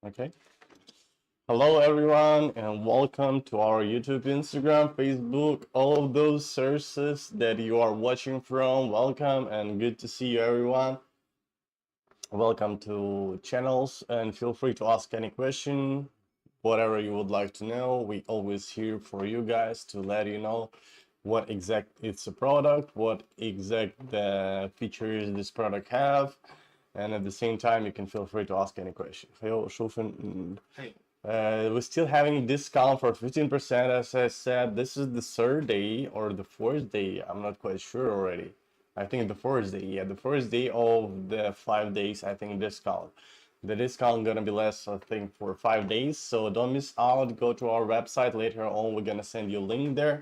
Okay. Hello, everyone, and welcome to our YouTube, Instagram, Facebook, all of those sources that you are watching from. Welcome and good to see you, everyone. Welcome to channels, and feel free to ask any question, whatever you would like to know. We always here for you guys to let you know what exact it's a product, what exact features this product have, and at the same time you can feel free to ask any question. Hey. We're still having discount for 15%. As I said, this is the third day or the fourth day. I'm not quite sure already. I think the first day. Yeah, the first day of the 5 days, I think discount. The discount gonna be less, I think, for 5 days. So don't miss out. Go to our website later on. We're gonna send you a link there,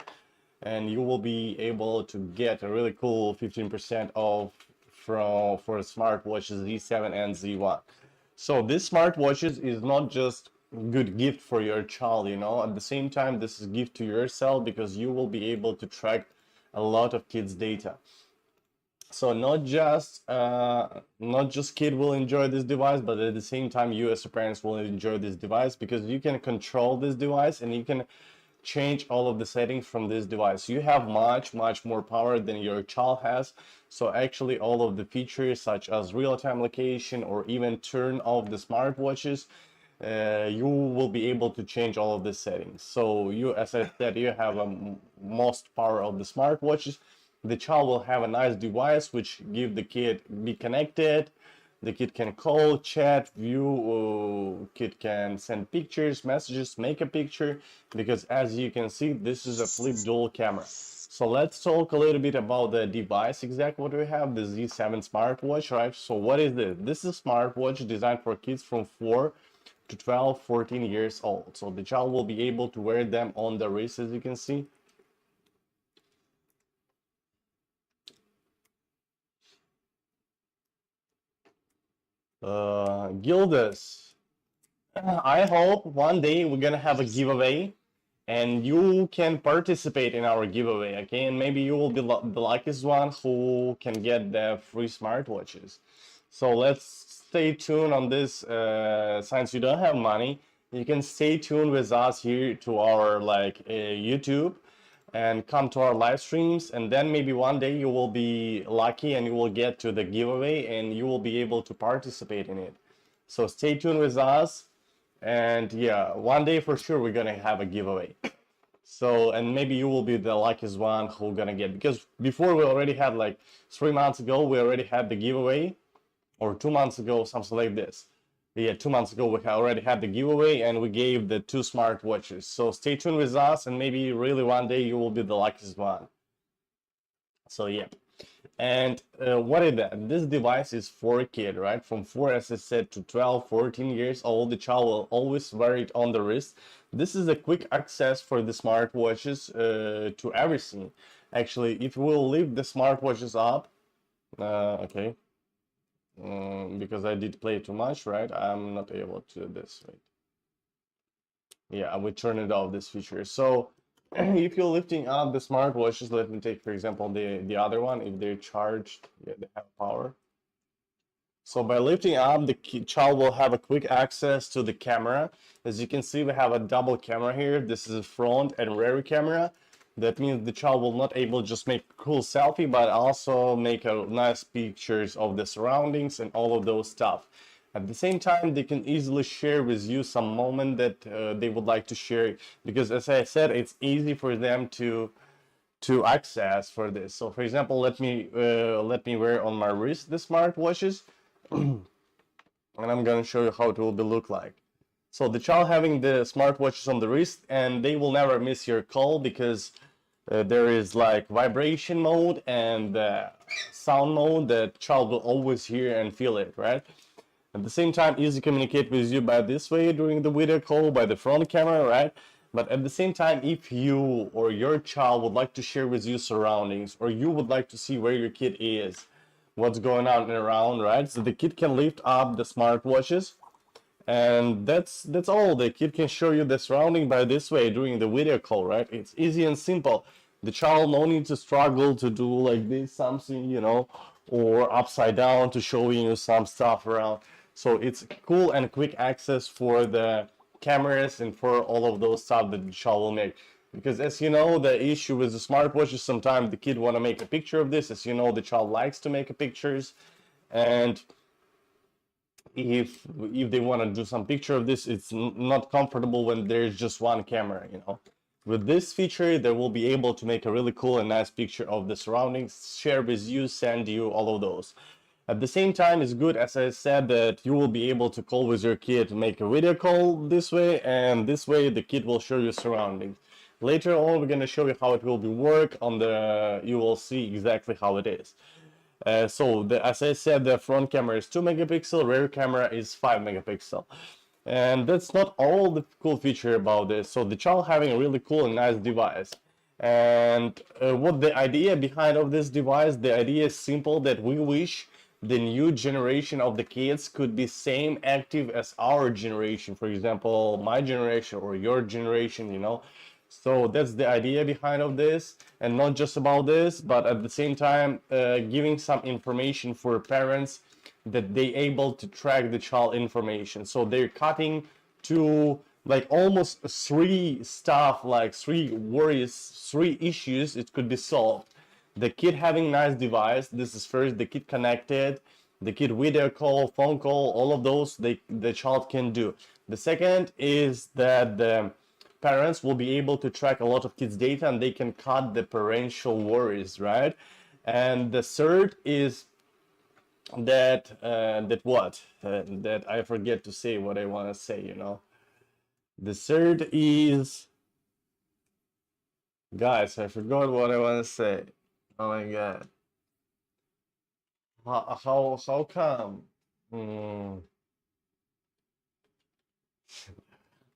and you will be able to get a really cool 15% off for smartwatches Z7 and Z1. So this smartwatches is not just good gift for your child, at the same time this is gift to yourself because you will be able to track a lot of kids data. So not just kid will enjoy this device, but at the same time you as a parents will enjoy this device because you can control this device and you can change all of the settings from this device. You have much more power than your child has. So actually all of the features such as real-time location or even turn off the smartwatches, you will be able to change all of the settings. So you, as I said, you have most power of the smartwatches. The child will have a nice device which give the kid be connected. The kid can call, chat, view, kid can send pictures, messages, make a picture, because as you can see, this is a flip dual camera. So let's talk a little bit about the device, exactly what we have, the Z7 smartwatch, right? So what is this? This is a smartwatch designed for kids from 4 to 12, 14 years old. So the child will be able to wear them on the wrist, as you can see. Gildas, I hope one day we're gonna have a giveaway and you can participate in our giveaway, okay? And maybe you will be the luckiest one who can get the free smartwatches. So let's stay tuned on this. Since you don't have money, you can stay tuned with us here to our YouTube and come to our live streams, and then maybe one day you will be lucky and you will get to the giveaway and you will be able to participate in it. So stay tuned with us, and yeah, one day for sure we're gonna have a giveaway. So, and maybe you will be the luckiest one who gonna get, because before we already had, like 3 months ago, we already had the giveaway, or 2 months ago, something like this. Yeah, 2 months ago we already had the giveaway and we gave the 2 smartwatches. So stay tuned with us and maybe really one day you will be the luckiest one. So yeah. And what is that? This device is for a kid, right? From 4, as I said, to 12, 14 years old. The child will always wear it on the wrist. This is a quick access for the smartwatches to everything. Actually, if we will leave the smartwatches up, okay, because I did play too much, right? I'm not able to do this, right? Yeah, I would turn it off, this feature. So if you're lifting up the smartwatches, let me take, for example, the other one, if they're charged, yeah, they have power. So by lifting up, the child will have a quick access to the camera. As you can see, we have a double camera here. This is a front and rear camera. That means the child will not able to just make a cool selfie, but also make a nice pictures of the surroundings and all of those stuff. At the same time, they can easily share with you some moment that they would like to share, because as I said, it's easy for them to access for this. So for example, let me wear on my wrist the smartwatches, and I'm gonna show you how it will be look like. So the child having the smartwatches on the wrist, and they will never miss your call because there is like vibration mode and sound mode that child will always hear and feel it, right? At the same time, easy communicate with you by this way during the video call, by the front camera, right? But at the same time, if you or your child would like to share with you surroundings, or you would like to see where your kid is, what's going on and around, right? So the kid can lift up the smartwatches, and that's all. The kid can show you the surrounding by this way during the video call, right? It's easy and simple. The child no need to struggle to do like this something, or upside down to show you some stuff around. So it's cool and quick access for the cameras and for all of those stuff that the child will make. Because as you know, the issue with the smartwatch is sometimes the kid want to make a picture of this. As you know, the child likes to make pictures, and if they want to do some picture of this, it's not comfortable when there's just one camera, you know. With this feature, they will be able to make a really cool and nice picture of the surroundings, share with you, send you, all of those. At the same time, it's good, as I said, that you will be able to call with your kid, make a video call this way, and this way the kid will show you surroundings. Later on, we're going to show you how it will be work on the, you will see exactly how it is. As I said, the front camera is 2 megapixel, rear camera is 5 megapixel. And that's not all the cool feature about this. So the child having a really cool and nice device. And what the idea behind of this device, the idea is simple, that we wish the new generation of the kids could be same active as our generation. For example, my generation or your generation, you know. So that's the idea behind of this, and not just about this, but at the same time giving some information for parents that they able to track the child information. So they're cutting to like almost three stuff, like three worries, three issues it could be solved. The kid having nice device, this is first, the kid connected, the kid video call, phone call, all of those the child can do. The second is that the parents will be able to track a lot of kids' data, and they can cut the parental worries, right? And the third is that that I forget to say what I want to say, you know. The third is, guys, I forgot what I want to say. Oh my god. How come? Hmm.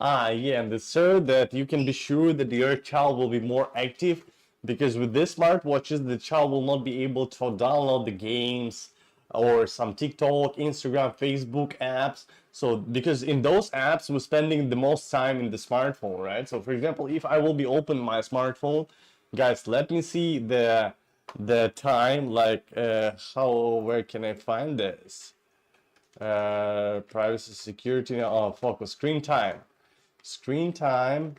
Yeah, and the third, that you can be sure that your child will be more active, because with this smartwatches, the child will not be able to download the games or some TikTok, Instagram, Facebook apps. So, because in those apps, we're spending the most time in the smartphone, right? So, for example, if I will be open my smartphone, guys, let me see the time, like where can I find this? Privacy, security, focus, screen time,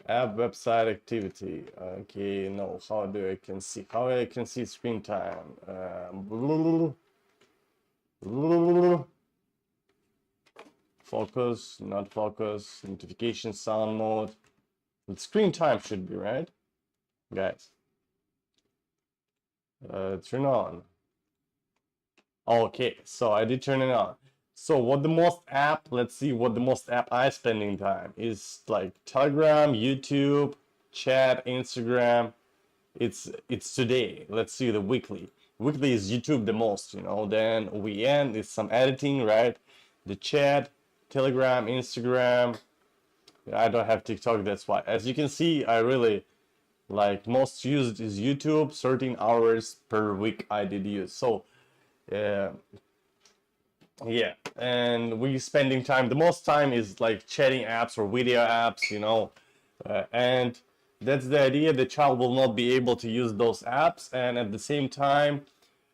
app, website activity. Okay, no, how I can see screen time? Focus, not focus, notification, sound mode. The screen time should be right, guys. Turn on. Okay, so I did turn it on. So what the most app, let's see what the most app I spending time is, like Telegram, YouTube, chat, Instagram. It's today. Let's see the weekly. Weekly is YouTube the most, you know. Then weekend is some editing, right? The chat, Telegram, Instagram. I don't have TikTok, that's why. As you can see, I really like most used is YouTube. 13 hours per week I did use. So yeah, and we spending time, the most time is like chatting apps or video apps, you know, and that's the idea. The child will not be able to use those apps, and at the same time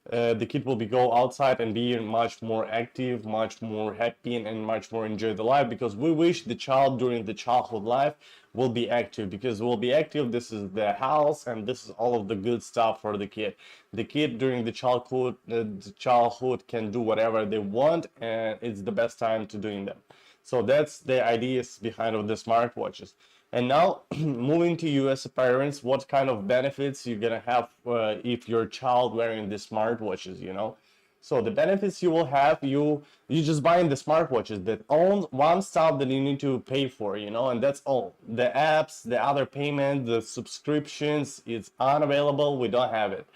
the kid will be go outside and be much more active, much more happy, and much more enjoy the life, because we wish the child during the childhood life will be active, because will be active, this is the house and this is all of the good stuff for the kid. The kid during the childhood can do whatever they want, and it's the best time to doing them. So that's the ideas behind of the smartwatches. And now, moving to you as a parents, what kind of benefits you're gonna have if your child wearing the smartwatches, you know? So the benefits you will have, you just buying the smartwatches, that own one stuff that you need to pay for, you know, and that's all. The apps, the other payment, the subscriptions, it's unavailable, we don't have it.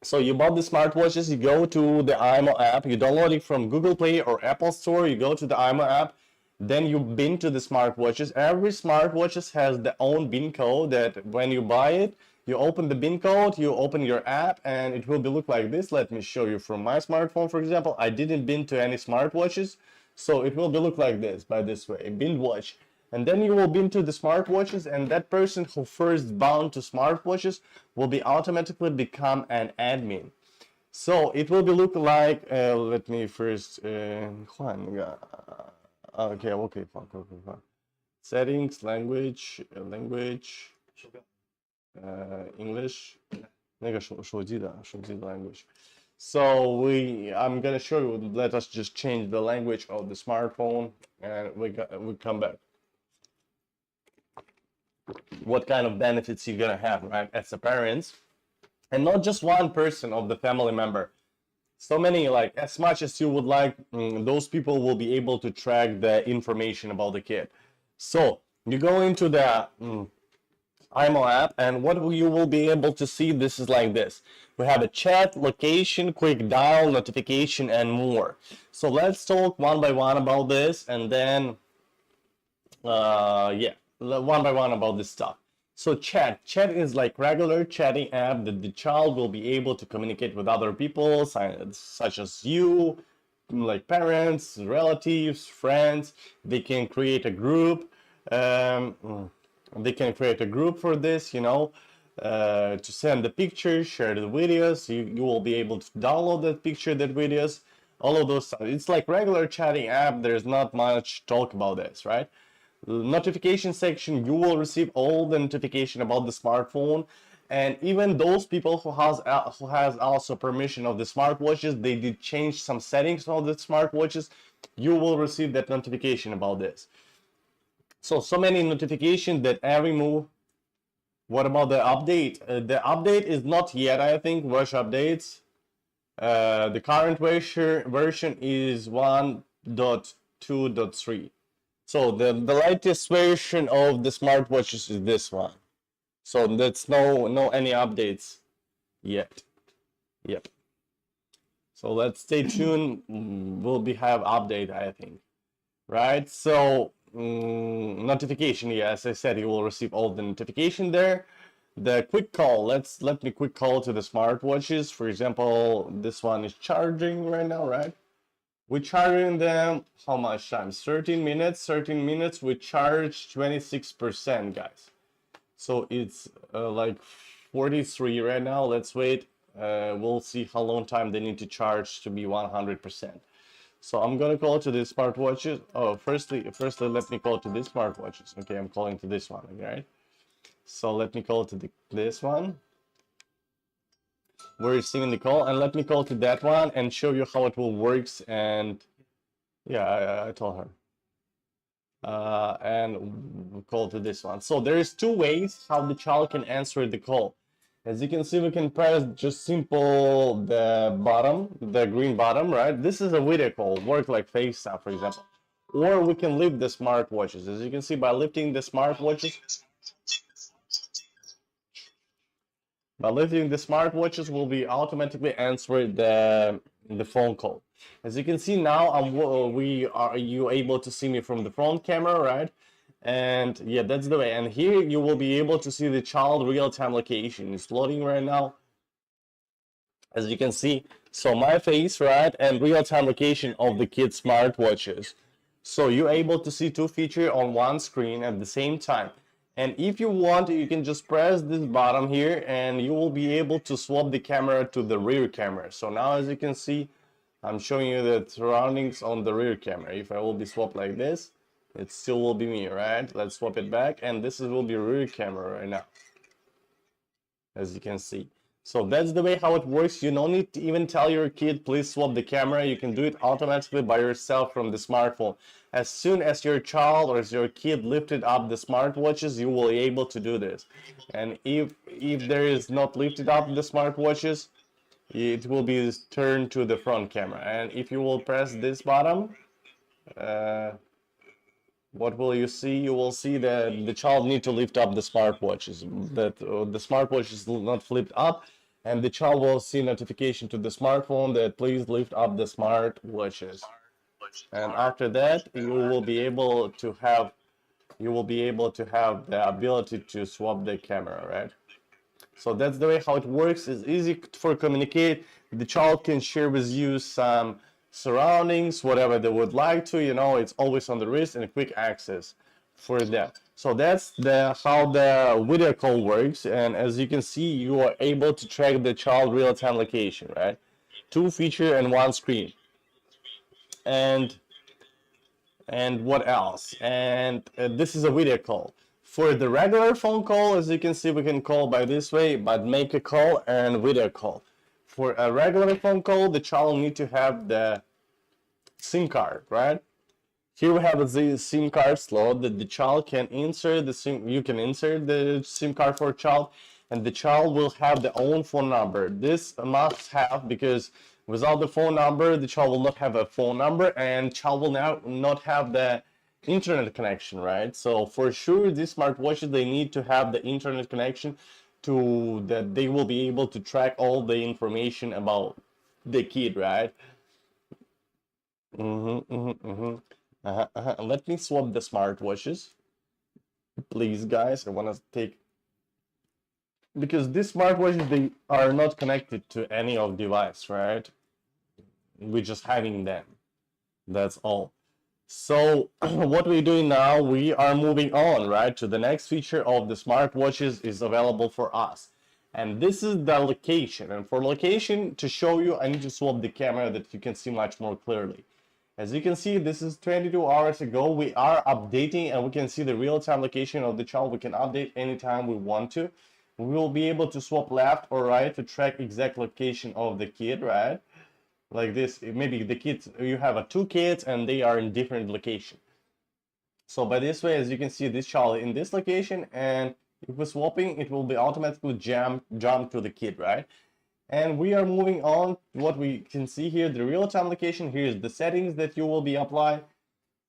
So you bought the smartwatches, you go to the imoo app, you download it from Google Play or Apple Store, you go to the imoo app, then you bin to the smartwatches. Every smartwatches has their own bin code, that when you buy it, you open the bin code, you open your app, and it will be look like this. Let me show you from my smartphone, for example. I didn't bin to any smartwatches, so it will be look like this, by this way, bin watch. And then you will bin to the smartwatches, and that person who first bound to smartwatches will be automatically become an admin. So it will be look like, let me first, okay, fine. Settings, language, English, 那个手机的 language. So I'm gonna show you. Let us just change the language of the smartphone, and we come back. What kind of benefits you're gonna have, right, as a parent, and not just one person of the family member. So many, like as much as you would like, those people will be able to track the information about the kid. So you go into the imoo app, and what you will be able to see, this is like this. We have a chat, location, quick dial, notification, and more. So let's talk one by one about this, and then yeah, one by one about this stuff. So chat is like regular chatting app that the child will be able to communicate with other people, such as you, like parents, relatives, friends. They can create a group. They can create a group for this, to send the pictures, share the videos. You will be able to download that picture, that videos, all of those stuff. It's like regular chatting app. There's not much talk about this, right? Notification section, you will receive all the notification about the smartphone, and even those people who has also permission of the smartwatches, they did change some settings of the smartwatches, you will receive that notification about this. So many notifications that every move. What about the update? The update is not yet, I think, rush updates. The current version is 1.2.3. So the latest version of the smartwatches is this one. So that's no any updates yet. Yep. So let's stay tuned. We'll have update, I think. Right? So notification, yeah, as I said, you will receive all the notification there. The quick call, let me quick call to the smartwatches. For example, this one is charging right now, right? We're charging them how much times? 13 minutes. 13 minutes, we charge 26%, guys. So it's like 43 right now. Let's wait. We'll see how long time they need to charge to be 100%. So I'm gonna call to the smartwatches. Oh, firstly, let me call to this smartwatches. Okay, I'm calling to this one. Okay, so let me call to this one. We're receiving the call, and let me call to that one and show you how it will works. And yeah, I told her. And we'll call to this one. So there is two ways how the child can answer the call. As you can see, we can press just simple the bottom, the green bottom, right? This is a video call, work like FaceTime, for example. Or we can lift the smartwatches. As you can see, by lifting the smartwatches, will be automatically answered the phone call. As you can see now, you able to see me from the front camera, right? And yeah, that's the way. And here you will be able to see the child real-time location. It's loading right now, as you can see. So my face, right, and real-time location of the kids' smartwatches. So you're able to see two features on one screen at the same time. And if you want, you can just press this button here, and you will be able to swap the camera to the rear camera. So now, as you can see, I'm showing you the surroundings on the rear camera. If I will be swapped like this, it still will be me, right? Let's swap it back, and this will be rear camera right now, as you can see. So that's the way how it works. You don't need to even tell your kid, please swap the camera. You can do it automatically by yourself from the smartphone. As soon as your child or as your kid lifted up the smartwatches, you will be able to do this. And if there is not lifted up the smartwatches, it will be turned to the front camera. And if you will press this button, what will you see? You will see that the child need to lift up the smartwatches. That the smartwatch is not flipped up, and the child will see notification to the smartphone that please lift up the smartwatches. And after that, you will be able to have the ability to swap the camera, right? So that's the way how it works. It's easy for communicate. The child can share with you some surroundings, whatever they would like to, it's always on the wrist and quick access for them. So that's how the video call works. And as you can see, you are able to track the child real-time location, right? two features and one screen. And what else? And this is a video call. For the regular phone call, as you can see, we can call by this way, but make a call and video call. For a regular phone call, the child need to have the SIM card, right? Here we have the SIM card slot that the child can insert the SIM. You can insert the SIM card for a child, and the child will have their own phone number. This must have, because without the phone number, the child will not have a phone number, and child will now not have the internet connection, right? So for sure, these smartwatches, they need to have the internet connection to that they will be able to track all the information about the kid, right? Let me swap the smartwatches, please, guys. I want to take, because these smartwatches, they are not connected to any of device, right? We're just having them. That's all. So what we're doing now, we are moving on, right, to the next feature of the smartwatches is available for us. And this is the location. And for location, to show you, I need to swap the camera that you can see much more clearly. As you can see, this is 22 hours ago. We are updating, and we can see the real-time location of the child. We can update anytime we want to. We will be able to swap left or right to track exact location of the kid, right? Like this, maybe the kids, you have two kids and they are in different location. So by this way, as you can see, this child in this location, and if we're swapping, it will be automatically jump to the kid, right? And we are moving on. What we can see here, the real-time location. Here's the settings that you will be applying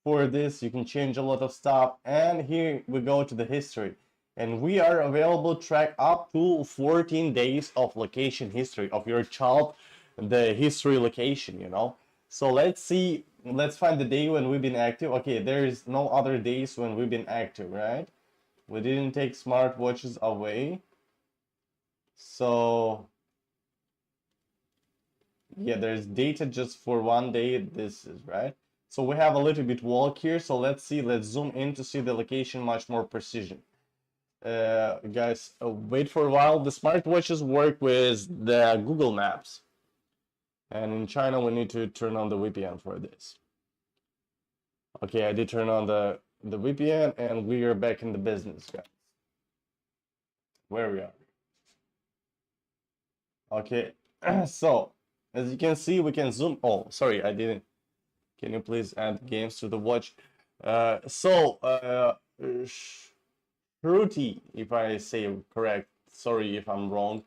for this. You can change a lot of stuff. And here we go to the history. And we are available to track up to 14 days of location history of your child, the history location, you know. So let's see, let's find the day when we've been active. Okay, there is no other days when we've been active, right? We didn't take smartwatches away. So yeah, there's data just for one day. This is right. So we have a little bit walk here. So let's see, let's zoom in to see the location much more precision. Guys, wait for a while. The smartwatches work with the Google Maps. And in China, we need to turn on the VPN for this. Okay, I did turn on the VPN, and we are back in the business, guys. Where we are. Okay, so as you can see, we can zoom. Oh, sorry, I didn't. Can you please add games to the watch? Shruti, if I say correct. Sorry if I'm wrong.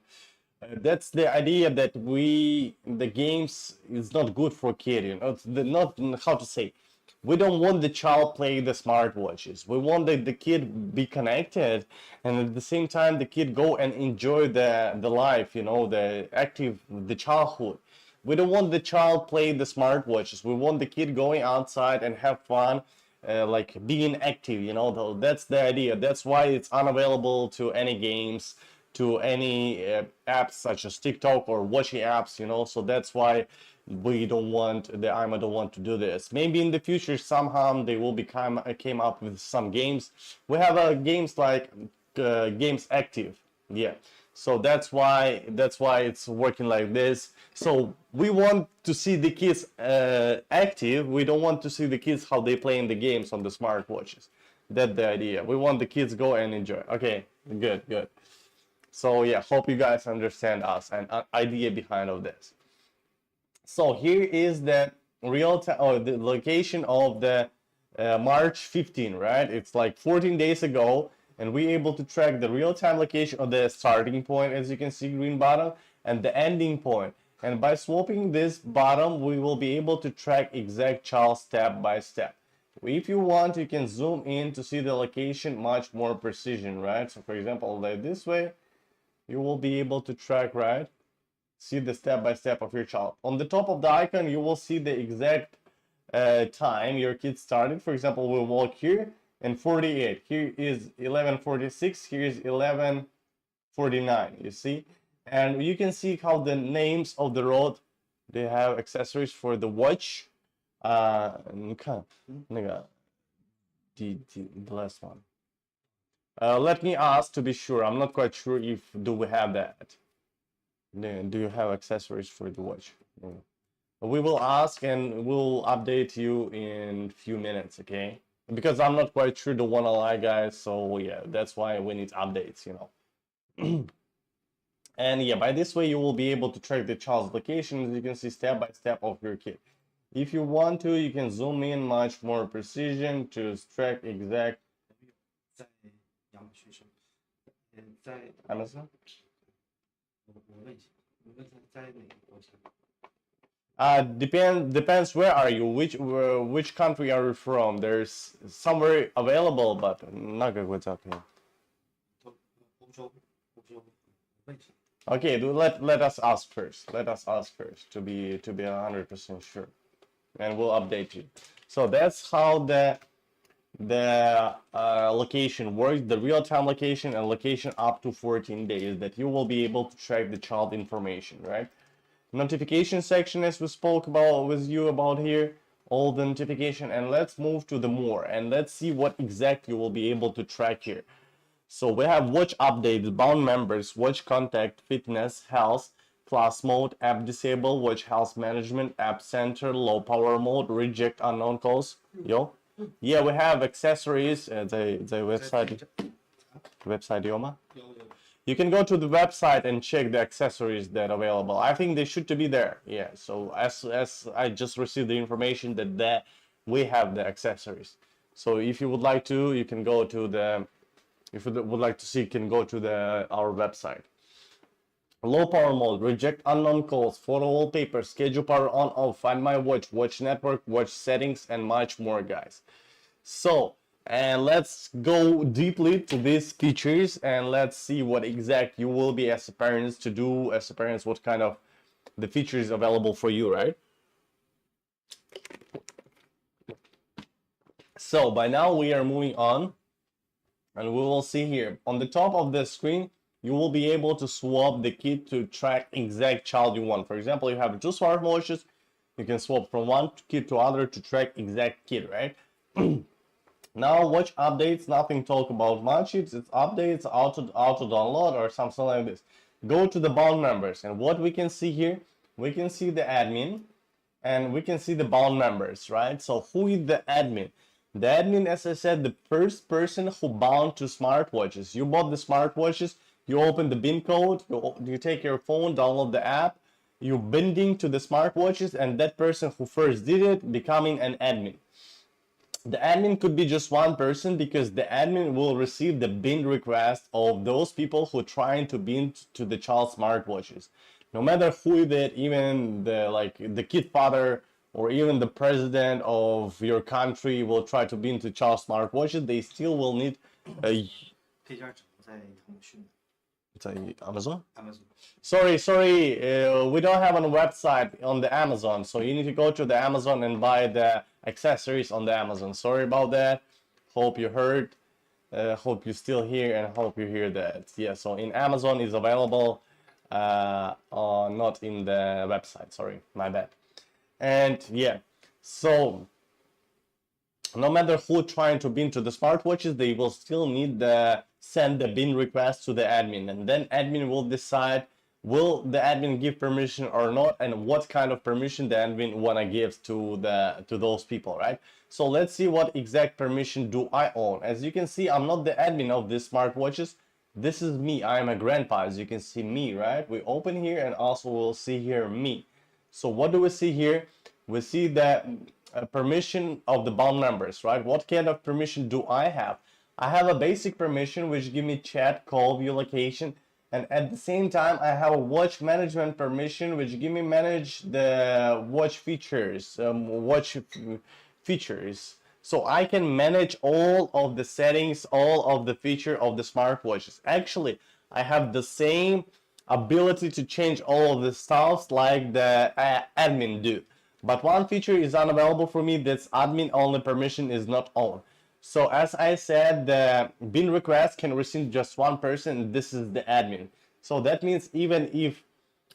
That's the idea that the games is not good for kid, you know. It's not how to say. We don't want the child playing the smartwatches. We want the kid be connected, and at the same time the kid go and enjoy the life, you know, the childhood. We don't want the child playing the smartwatches. We want the kid going outside and have fun, like being active, you know. That's the idea. That's why it's unavailable to any games, to any apps such as TikTok or watching apps, you know. So that's why we don't want, the imoo don't want to do this. Maybe in the future somehow they will came up with some games. We have games like games active, yeah. So that's why it's working like this. So we want to see the kids active. We don't want to see the kids how they play in the games on the smartwatches. That's the idea. We want the kids go and enjoy. Okay, good. So yeah, hope you guys understand us and idea behind of this. So here is the real time, or the location of the March 15, right? It's like 14 days ago, and we're able to track the real-time location of the starting point, as you can see, green bottom, and the ending point. And by swapping this bottom, we will be able to track exact child step by step. If you want, you can zoom in to see the location much more precision, right? So for example, like this way, you will be able to track, right? See the step by step of your child. On the top of the icon, you will see the exact time your kid started. For example, we'll walk here and 48. Here is 11:46. Here is 11:49. You see, and you can see how the names of the road, they have accessories for the watch. 你看那个 the last one. Let me ask to be sure. I'm not quite sure if do we have that. Do you have accessories for the watch? Yeah. We will ask and we'll update you in few minutes, okay? Because I'm not quite sure the one lie guys, so yeah, that's why we need updates, you know. And yeah, by this way you will be able to track the child's location, as you can see step by step of your kid. If you want to, you can zoom in much more precision to track exact. 在亚马逊上，在 Amazon? 我问一下，你问他在哪个国家？ Depends where are you, which country are you from? There's somewhere available, but not good what's up here. 欧洲，我问一下。 Okay, let us ask first. Let us ask first to be 100% sure, and we'll update you. So that's how the location works, the real-time location and location up to 14 days that you will be able to track the child information, right? Notification section, as we spoke about with you about here, all the notification, and let's move to the more and let's see what exactly you will be able to track here. So we have watch updates, bound members, watch contact, fitness, health, class mode, app disable, watch health management, app center, low power mode, reject unknown calls. Yo, yeah, we have accessories. The website Yoma. You can go to the website and check the accessories that are available. I think they should to be there. Yeah. So as I just received the information that we have the accessories. So if you would like to, you can go to the. If you would like to see, you can go to our website. Low power mode, reject unknown calls, photo wallpaper, schedule power on off, find my watch, watch network, watch settings, and much more, guys. So, and let's go deeply to these features and let's see what exact you will be as a parents to do as a parents, what kind of the features available for you, right? So by now we are moving on. And we will see here on the top of the screen, you will be able to swap the kid to track exact child you want. For example, you have 2 smartwatches, you can swap from one kid to other to track exact kid, right? Now watch updates, nothing talk about much. It's updates, auto download or something like this. Go to the bound members, and what we can see here, we can see the admin and we can see the bound members, right? So who is the admin? The admin, as I said, the first person who bound to smartwatches. You bought the smartwatches, you open the bin code, you take your phone, download the app, you binding to the smartwatches, and that person who first did it becoming an admin. The admin could be just one person because the admin will receive the bind request of those people who trying to bind to the child smartwatches. No matter who did, even the kid father or even the president of your country will try to bind to child smartwatches, they still will need a. 配件只能在腾讯 It's Amazon? Amazon. Sorry, we don't have a website on the Amazon, so you need to go to the Amazon and buy the accessories on the Amazon. Sorry about that. Hope you heard. Hope you're still here and hope you hear that. Yeah, so in Amazon is available, not in the website. Sorry, my bad. And yeah, so no matter who trying to bind to the smartwatches, they will still need to send the bind request to the admin, and then admin will decide will the admin give permission or not, and what kind of permission the admin wanna give to those people, right? So let's see what exact permission do I own. As you can see, I'm not the admin of these smartwatches. This is me. I am a grandpa. As you can see me, right? We open here and also we'll see here me. So what do we see here? We see the permission of the bound members, right? What kind of permission do I have? I have a basic permission which give me chat, call, view location, and at the same time I have a watch management permission which give me manage the watch features, features. So I can manage all of the settings, all of the feature of the smartwatches. Actually, I have the same ability to change all of the styles like the admin do. But one feature is unavailable for me, that's admin only permission is not on. So as I said, the bin request can receive just one person, this is the admin. So that means even if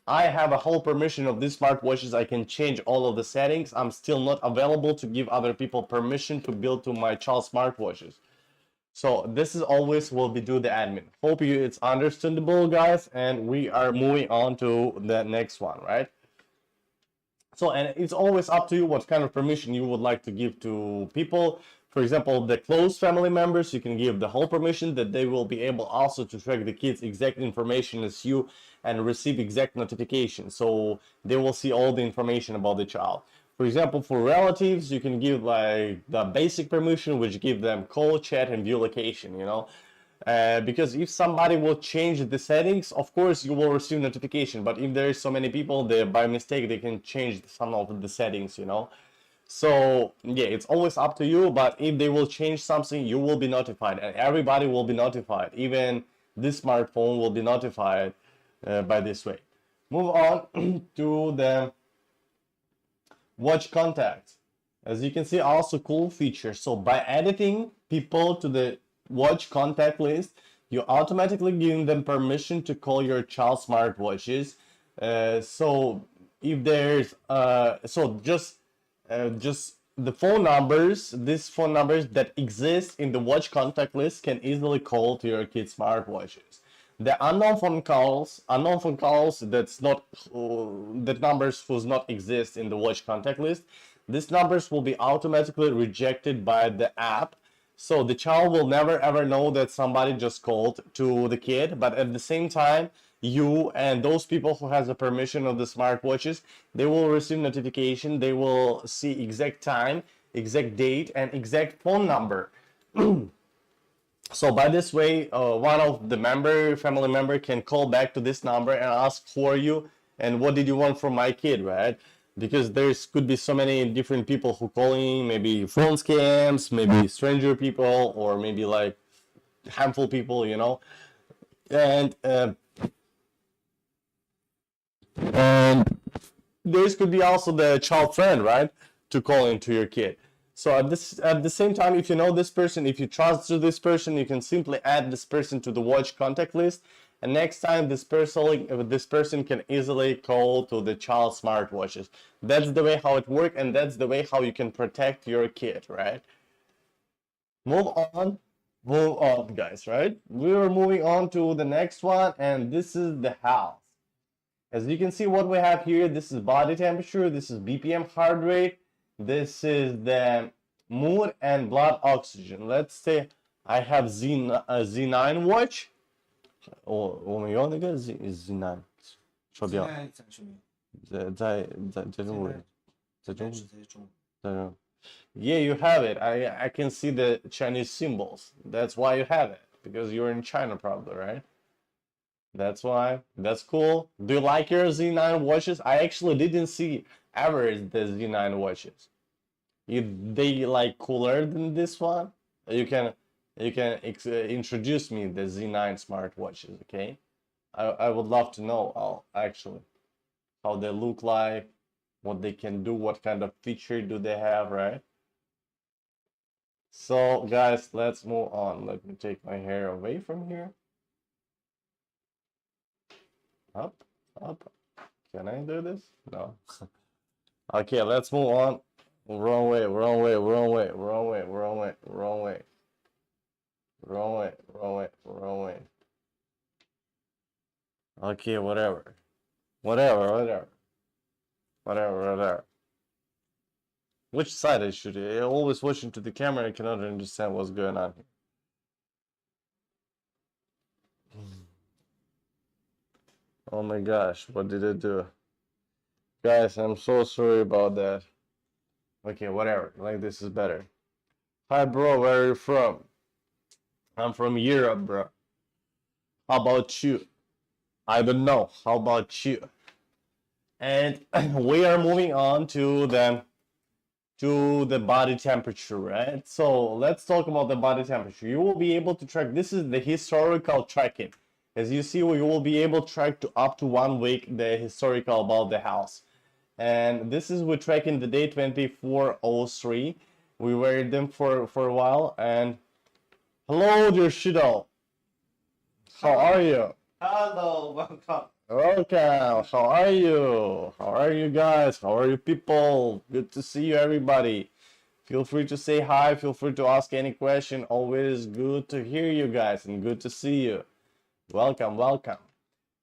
I have a whole permission of these smartwatches, I can change all of the settings, I'm still not available to give other people permission to build to my child smartwatches. So this is always will be do the admin. Hope you it's understandable, guys, and we are moving on to the next one, right? So, and it's always up to you what kind of permission you would like to give to people. For example, the close family members, you can give the whole permission that they will be able also to track the kids' exact information as you and receive exact notifications. So they will see all the information about the child. For example, for relatives, you can give like the basic permission, which give them call, chat, and view location, you know. Because if somebody will change the settings, of course you will receive notification. But if there is so many people, they by mistake they can change some of the settings, you know. So yeah, it's always up to you. But if they will change something, you will be notified, and everybody will be notified. Even this smartphone will be notified by this way. Move on to the watch contacts. As you can see, also cool feature. So by editing people to the watch contact list, you automatically give them permission to call your child smartwatches. So if there's just the phone numbers, these phone numbers that exist in the watch contact list can easily call to your kids smartwatches. The unknown phone calls that's not that numbers who's not exist in the watch contact list, these numbers will be automatically rejected by the app. So the child will never ever know that somebody just called to the kid, but at the same time, you and those people who has the permission of the smartwatches, they will receive notification, they will see exact time, exact date, and exact phone number. So by this way, one of the family member can call back to this number and ask who are you and what did you want from my kid, right? Because there's could be so many different people who calling, maybe phone scams, maybe stranger people, or maybe like harmful people, you know. And and this could be also the child friend, right? To call into your kid. So at the same time, if you know this person, if you trust this person, you can simply add this person to the watch contact list. And next time this person can easily call to the child smartwatches. That's the way how it works, and that's the way how you can protect your kid, right? Move on, move on, guys, right? We're moving on to the next one, and this is the house. As you can see what we have here, this is body temperature, this is BPM heart rate, this is the mood and blood oxygen. Let's say I have Z9 watch. 我们用那个 Z9 手表，在中国，在中国，Yeah, you have it. I can see the Chinese symbols. That's why you have it, because you're in China probably, right? That's why. That's cool. Do you like your Z9 watches? I actually didn't see ever the Z9 watches. They like cooler than this one? You can introduce me the Z9 smartwatches, okay? I would love to know actually how they look like, what they can do, what kind of feature do they have, right? So guys, let's move on. Let me take my hair away from here. Up, up. Can I do this? No. Okay, let's move on. Wrong way, wrong way, wrong way, wrong way, wrong way, wrong way. Wrong way, wrong way, wrong way. Okay, whatever. Whatever. Which side I should? I always watching to the camera. I cannot understand what's going on here. Oh my gosh, what did I do? Guys, I'm so sorry about that. Okay, whatever. Like this is better. Hi, bro. Where are you from? I'm from Europe, bro. How about you? I don't know. How about you? And we are moving on to the body temperature, right? So let's talk about the body temperature. You will be able to track. This is the historical tracking. As you see, we will be able to track to up to 1 week the historical about the house. And this is we're tracking the day 2403. We wear them for a while. And hello, dear Shido. How are you? Hello, welcome. Welcome. How are you? How are you guys? How are you people? Good to see you, everybody. Feel free to say hi, feel free to ask any question. Always good to hear you guys and good to see you. Welcome, welcome.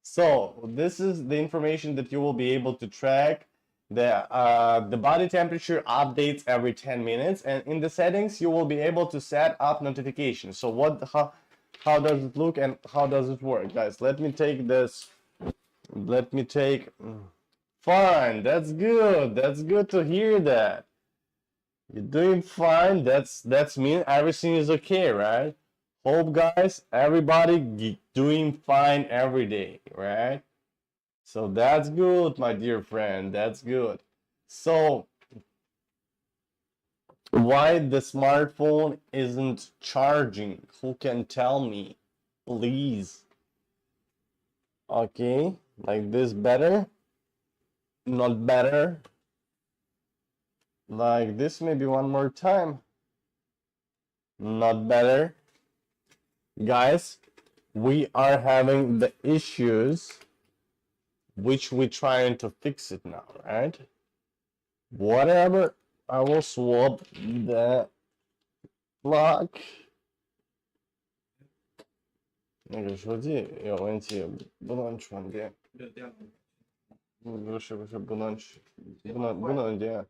So this is the information that you will be able to track. The body temperature updates every 10 minutes, and in the settings you will be able to set up notifications. So how does it look and how does it work, guys? Let me take this. Let me take. Fine. That's good. That's good to hear that. You're doing fine. That's mean everything is okay, right? Hope guys, everybody doing fine every day, right? So that's good, my dear friend. That's good. So why the smartphone isn't charging? Who can tell me, please? Okay, like this better? Not better? Like this maybe one more time. Not better? Guys, we are having the issues which we're trying to fix it now, right? Whatever, I will swap the lock. 那个手机有问题，不能充电。不是不能电。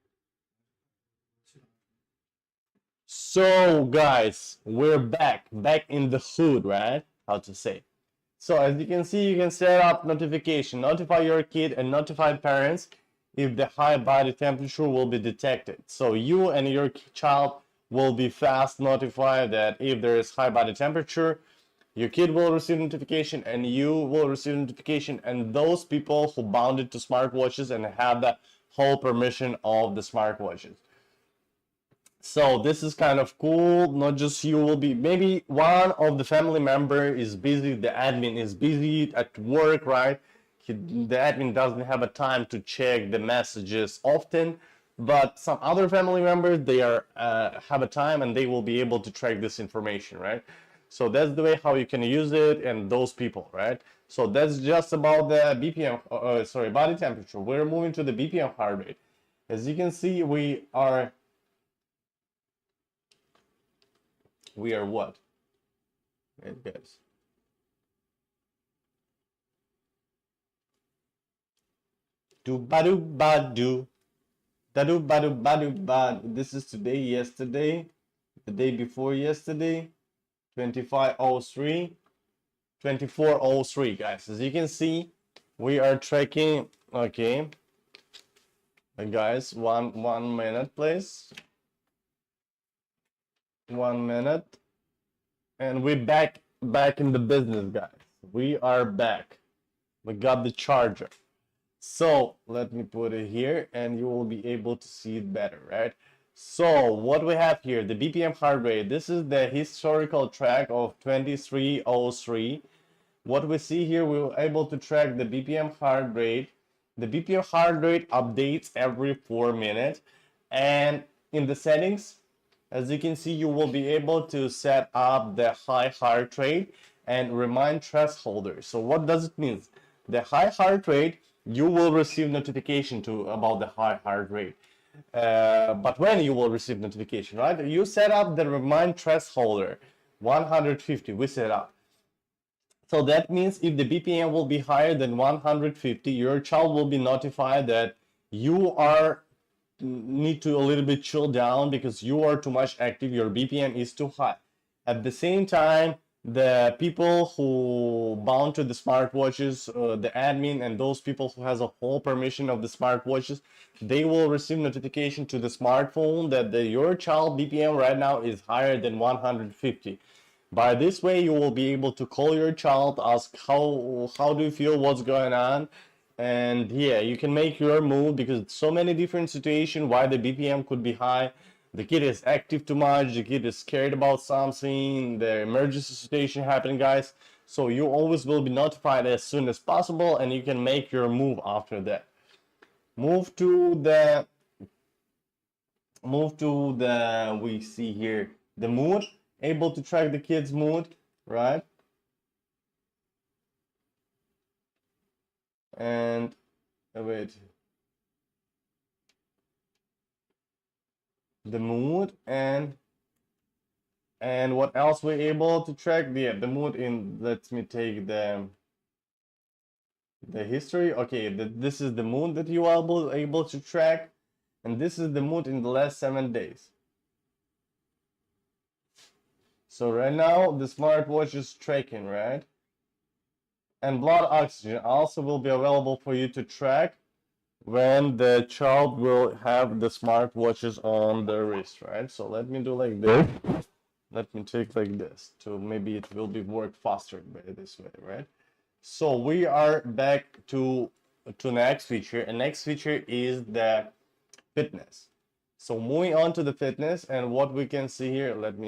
So guys, we're back in the hood, right? How to say. So as you can see, you can set up notification, notify your kid and notify parents if the high body temperature will be detected. So you and your child will be fast notified that if there is high body temperature, your kid will receive notification and you will receive notification, and those people who bound it to smartwatches and have the whole permission of the smartwatches. So this is kind of cool. Not just you will be, maybe one of the family member is busy, the admin is busy at work, right? The admin doesn't have a time to check the messages often, but some other family members, they are have a time and they will be able to track this information, right? So that's the way how you can use it, and those people, right? So that's just about the BPM, sorry, body temperature. We're moving to the BPM heart rate. As you can see, we are what? Wait, guys. Do badu badu. Dadu badu badu bad. This is today, yesterday, the day before yesterday, 2503, 2403, guys. As you can see, we are tracking. Okay, guys, one minute, please. 1 minute, and we're back in the business, guys. We are back. We got the charger. So let me put it here and you will be able to see it better, right? So what we have here, the BPM heart rate, this is the historical track of 2303. What we see here, we were able to track the BPM heart rate. The BPM heart rate updates every 4 minutes, and in the settings, as you can see, you will be able to set up the high heart rate and remind thresholder. So what does it mean? The high heart rate, you will receive notification about the high heart rate. But when you will receive notification, right? You set up the remind thresholder, 150, we set up. So that means if the BPM will be higher than 150, your child will be notified that you need to a little bit chill down because you are too much active, your BPM is too high. At the same time, the people who bound to the smartwatches, the admin and those people who has a whole permission of the smartwatches, they will receive notification to the smartphone that your child BPM right now is higher than 150. By this way, you will be able to call your child, ask how do you feel, what's going on, and yeah, you can make your move because so many different situations why the BPM could be high. The kid is active too much, the kid is scared about something, the emergency situation happening, guys. So you always will be notified as soon as possible and you can make your move after that. Move to the, we see here, the mood, able to track the kid's mood, right? And wait, the mood, and what else we're able to track? Yeah, the mood in, let me take the history. Okay, this is the mood that you are able to track, and this is the mood in the last 7 days. So right now the smartwatch is tracking, right? And blood oxygen also will be available for you to track when the child will have the smartwatches on the wrist, right? So let me do like this. Let me take like this to maybe it will be work faster by this way, right? So we are back to next feature, and next feature is the fitness. So moving on to the fitness, and what we can see here, let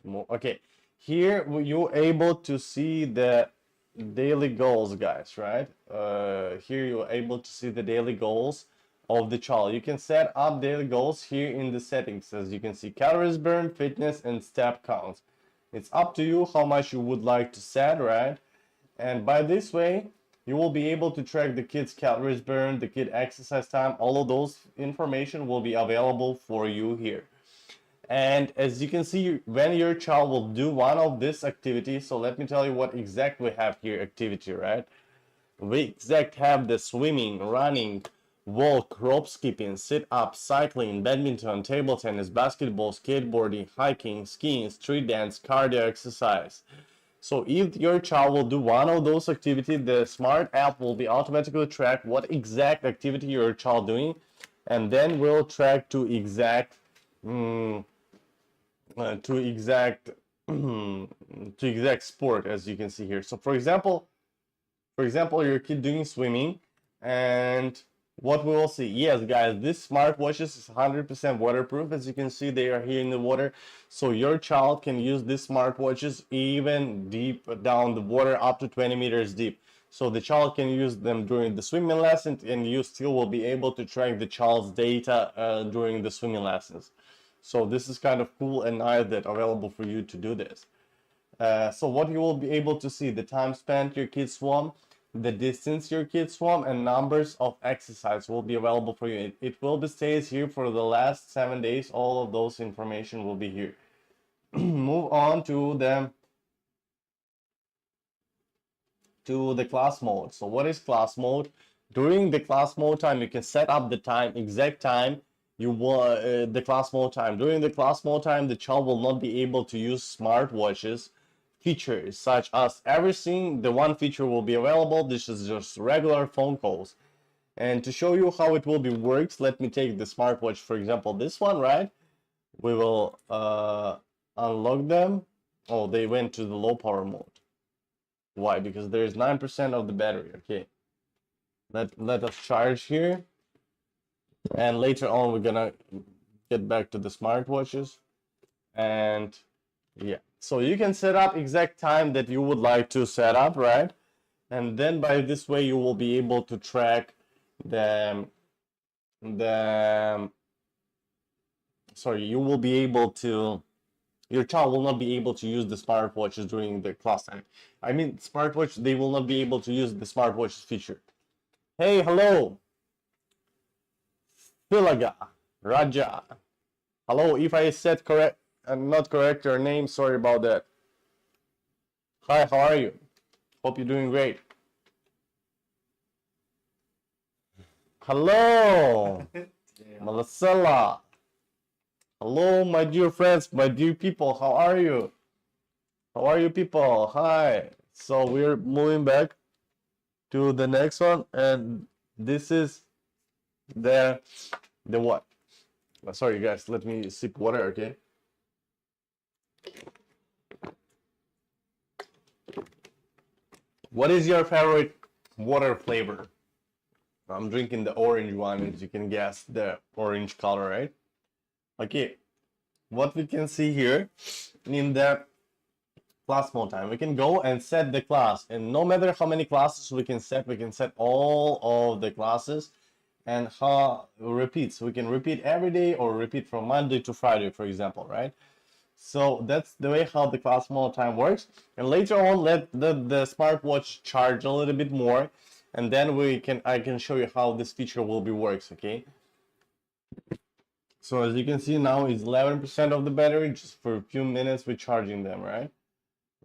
more. Okay, here you're able to see the daily goals, guys, right? Here you're able to see the daily goals of the child. You can set up daily goals here in the settings, as you can see calories burned, fitness, and step counts. It's up to you how much you would like to set, right? And by this way, you will be able to track the kid's calories burned, the kid exercise time. All of those information will be available for you here. And as you can see, when your child will do one of this activity, so let me tell you what exact we have here activity, right? We exact have the swimming, running, walk, rope skipping, sit up, cycling, badminton, table tennis, basketball, skateboarding, hiking, skiing, street dance, cardio exercise. So if your child will do one of those activities, the smart app will be automatically track what exact activity your child doing, and then will track to exact to exact to exact sport, as you can see here. So for example, your kid doing swimming, and what we will see, yes guys, this smartwatch is 100% waterproof. As you can see, they are here in the water, so your child can use these smartwatches even deep down the water, up to 20 meters deep. So the child can use them during the swimming lessons, and you still will be able to track the child's data during the swimming lessons. So this is kind of cool and nice that available for you to do this. So what you will be able to see, the time spent your kids swam, the distance your kids swam, and numbers of exercise will be available for you. It will be stays here for the last 7 days. All of those information will be here. Move on to the class mode. So what is class mode? During the class mode time, you can set up the time, exact time you want, the class mode time. During the class mode time, the child will not be able to use smartwatches features such as everything. The one feature will be available. This is just regular phone calls. And to show you how it will be works, let me take the smartwatch, for example, this one, right? We will unlock them. Oh, they went to the low power mode. Why? Because there's 9% of the battery. Okay, let us charge here, and later on we're gonna get back to the smartwatches. And yeah, so you can set up exact time that you would like to set up, right? And then by this way you will be able to track you will be able to, your child will not be able to use the smartwatches during the class time. I mean, smartwatch, they will not be able to use the smartwatches feature. Hey, hello, Philaga, Raja. Hello, if I said correct and not correct your name, sorry about that. Hi, how are you? Hope you're doing great. Hello, Malasela. Hello, my dear friends, my dear people. How are you? How are you, people? Hi. So we're moving back to the next one, and this is the what? Sorry, guys. Let me sip water, okay? What is your favorite water flavor? I'm drinking the orange one, as you can guess, the orange color, right? Okay, what we can see here in the class mode time, we can go and set the class, and no matter how many classes we can set all of the classes, and how repeats. We can repeat every day or repeat from Monday to Friday, for example, right? So that's the way how the class mode time works. And later on, let the smartwatch charge a little bit more, and then I can show you how this feature will be works, okay? So as you can see now, it's 11% of the battery just for a few minutes with charging them, right?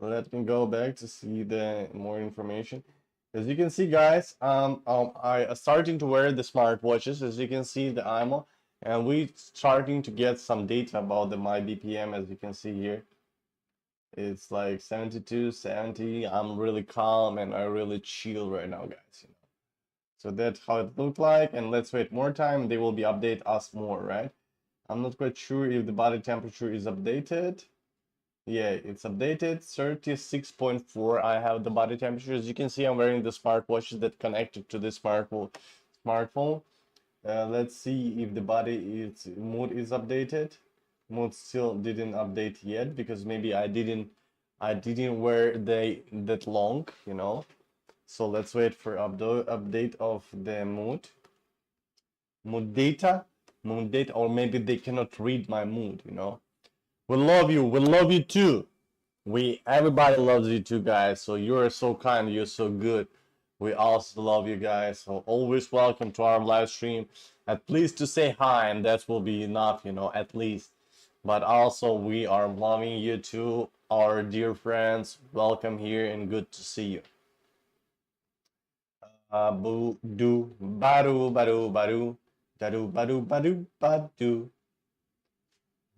Let me go back to see the more information. As you can see, guys, I am starting to wear the smartwatches. As you can see, the imoo, and we starting to get some data about the my BPM. As you can see here, it's like 72, 70. I'm really calm and I really chill right now, guys. You know, so that's how it looked like. And let's wait more time. They will be update us more, right? I'm not quite sure if the body temperature is updated. Yeah, it's updated 36.4. I have the body temperature. As you can see, I'm wearing the smartwatches that connected to the smartphone. Let's see if the mood is updated. Mood still didn't update yet because maybe I didn't wear that long, you know. So let's wait for update of the mood data, or maybe they cannot read my mood, you know. We love you. We love you too. Everybody loves you too, guys. So you're so kind. You're so good. We also love you guys. So always welcome to our live stream. At least to say hi, and that will be enough, you know, at least. But also we are loving you too, our dear friends. Welcome here and good to see you. Boo do badu badu badu dadu badu badu badu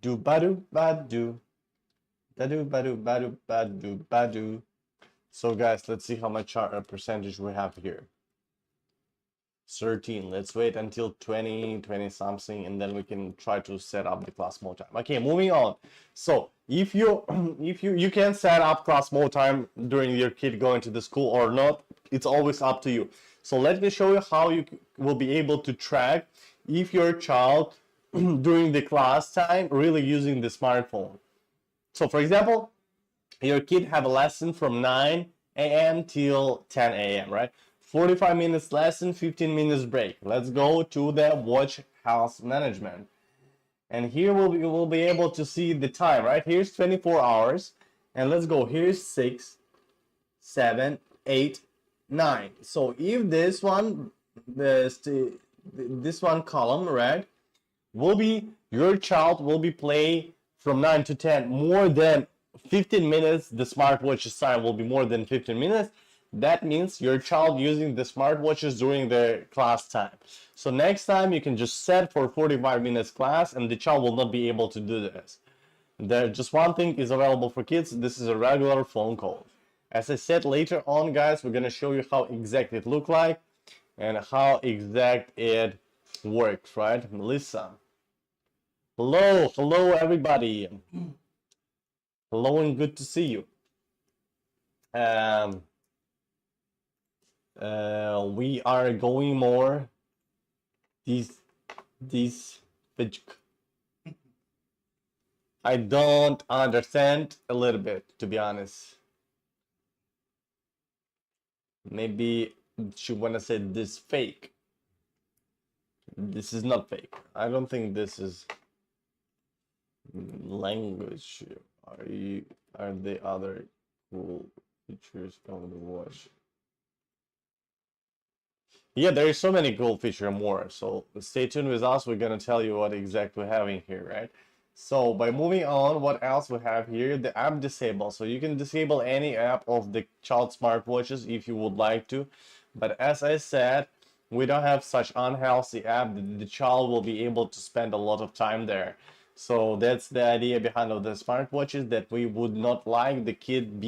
do badu badu. Badu, badu, badu, badu, badu. So guys, let's see how much percentage we have here. 13. Let's wait until 20 something, and then we can try to set up the class mode time. Okay, moving on. So if you you can set up class mode time during your kid going to the school or not, it's always up to you. So let me show you how you will be able to track if your child during the class time really using the smartphone. So for example, your kid have a lesson from 9 a.m. till 10 a.m., right? 45 minutes lesson, 15 minutes break. Let's go to the watch house management. And here we'll be able to see the time, right? Here's 24 hours. And let's go, here's 6, 7, 8, 9. So if this one, this one column, right, will be, your child will be playing from 9 to 10 more than 15 minutes, the smartwatch's time will be more than 15 minutes. That means your child using the smartwatches during their class time. So next time you can just set for 45 minutes class and the child will not be able to do this. Just one thing is available for kids. This is a regular phone call. As I said, later on, guys, we're going to show you how exact it look like and how exact it works, right? Melissa. Hello everybody. Hello and good to see you. We are going more this I don't understand a little bit, to be honest. Maybe she wanna say this fake. This is not fake. I don't think this is language. Are the other cool features on the watch? Yeah, there is so many cool features more. So stay tuned with us. We're gonna tell you what exactly we're having here, right? So by moving on, what else we have here? The app disable. So you can disable any app of the child smartwatches if you would like to. But as I said, we don't have such unhealthy app that the child will be able to spend a lot of time there. So that's the idea behind of the smartwatches, that we would not like the kid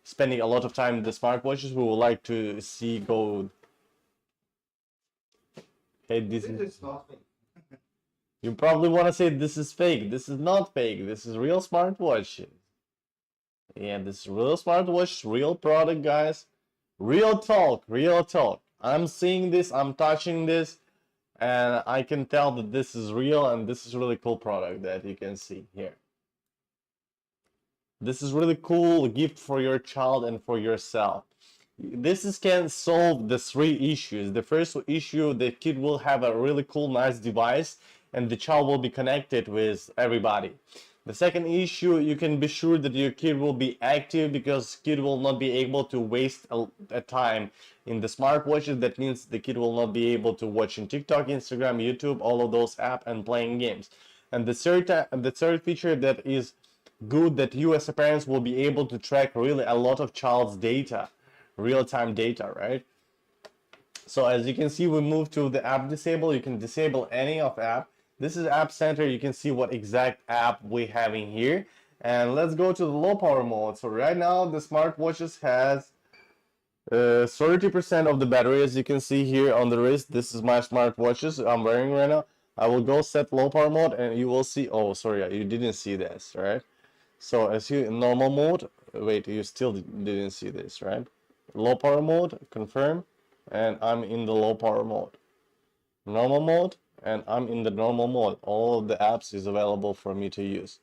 spending a lot of time in the smartwatches. We would like to see go. Hey, this is not fake. You probably want to say this is fake. This is not fake. This is real smartwatch. Yeah, this is real smartwatch, real product, guys. Real talk, real talk. I'm seeing this, I'm touching this, and I can tell that this is real, and this is really cool product that you can see here. This is really cool gift for your child and for yourself. Can solve the 3 issues. The first issue, the kid will have a really cool, nice device, and the child will be connected with everybody. The second issue, you can be sure that your kid will be active because kid will not be able to waste a time In the smartwatches, that means the kid will not be able to watch in TikTok, Instagram, YouTube, all of those apps and playing games. And the third feature that is good, that you as a parents will be able to track really a lot of child's data, real-time data, right? So as you can see, we move to the app disable. You can disable any of app. This is App Center. You can see what exact app we have in here. And let's go to the low power mode. So right now the smartwatches has 30% of the battery, as you can see here on the wrist. This is my smartwatches I'm wearing right now. I will go set low power mode and you will see, oh sorry, you didn't see this, right? So as you in normal mode, wait, you still didn't see this, right? Low power mode, confirm, and I'm in the low power mode. Normal mode, and I'm in the normal mode. All of the apps is available for me to use.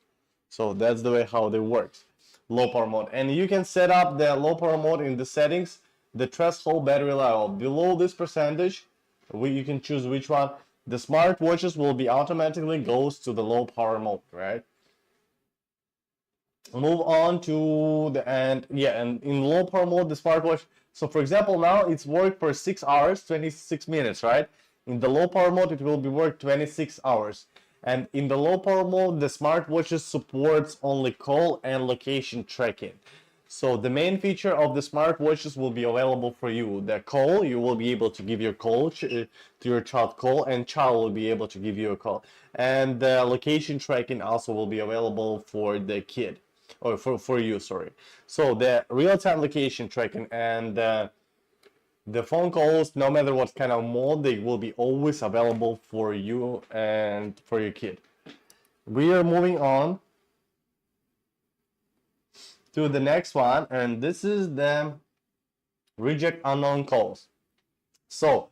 So that's the way how they works. Low power mode, and you can set up the low power mode in the settings, the threshold battery level. Below this percentage, you can choose which one. The smartwatches will be automatically goes to the low power mode, right? Move on to the end. Yeah, and in low power mode, the smartwatch. So for example, now it's worked for 6 hours, 26 minutes, right? In the low power mode, it will be worked 26 hours. And in the low power mode, the smartwatches supports only call and location tracking. So the main feature of the smartwatches will be available for you. The call, you will be able to give your call to your child call, and child will be able to give you a call. And the location tracking also will be available for the kid, or for you, sorry. So the real-time location tracking and the phone calls, no matter what kind of mode, they will be always available for you and for your kid. We are moving on to the next one, and this is the reject unknown calls. So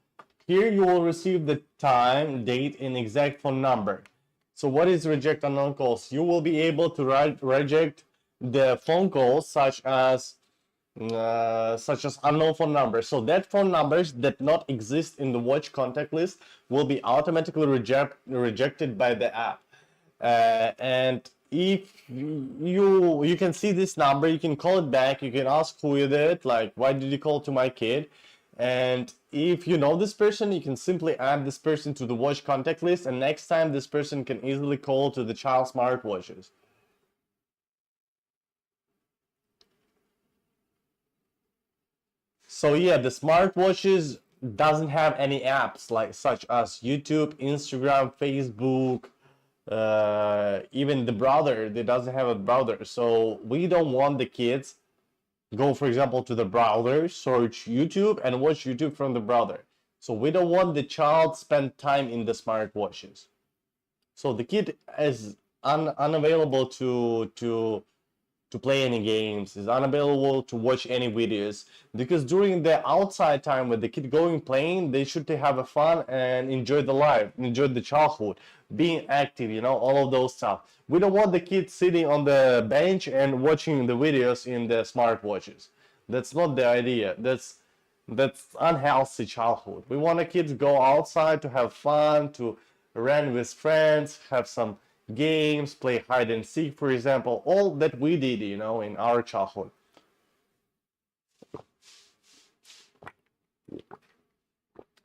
here you will receive the time, date, and exact phone number. So what is reject unknown calls? You will be able to reject the phone calls such as unknown phone numbers. So that phone numbers that not exist in the watch contact list will be automatically rejected by the app. And if you can see this number, you can call it back, you can ask who is it, like why did you call to my kid. And if you know this person, you can simply add this person to the watch contact list, and next time this person can easily call to the child smartwatches. So yeah, the smartwatches doesn't have any apps like such as YouTube, Instagram, Facebook, even the browser. They doesn't have a browser. So we don't want the kids go, for example, to the browser, search YouTube and watch YouTube from the browser. So we don't want the child spend time in the smartwatches. So the kid is unavailable to play any games, is unavailable to watch any videos, because during the outside time with the kid going playing, they should have a fun and enjoy the life, enjoy the childhood, being active, you know, all of those stuff. We don't want the kids sitting on the bench and watching the videos in the smartwatches. That's not the idea. That's unhealthy childhood. We want the kids to go outside to have fun, to run with friends, have some games, play hide and seek, for example, all that we did, you know, in our childhood.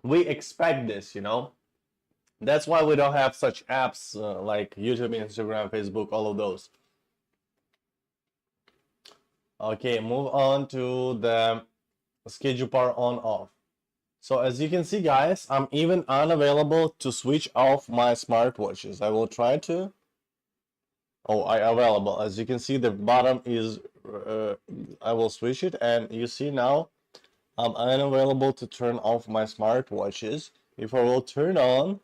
We expect this, you know. That's why we don't have such apps like YouTube, Instagram, Facebook, all of those. Okay, move on to the schedule power on off. So as you can see, guys, I'm even unavailable to switch off my smartwatches. I will try to. Oh, I available. As you can see, the bottom is, I will switch it, and you see now I'm unavailable to turn off my smartwatches. If I will turn on,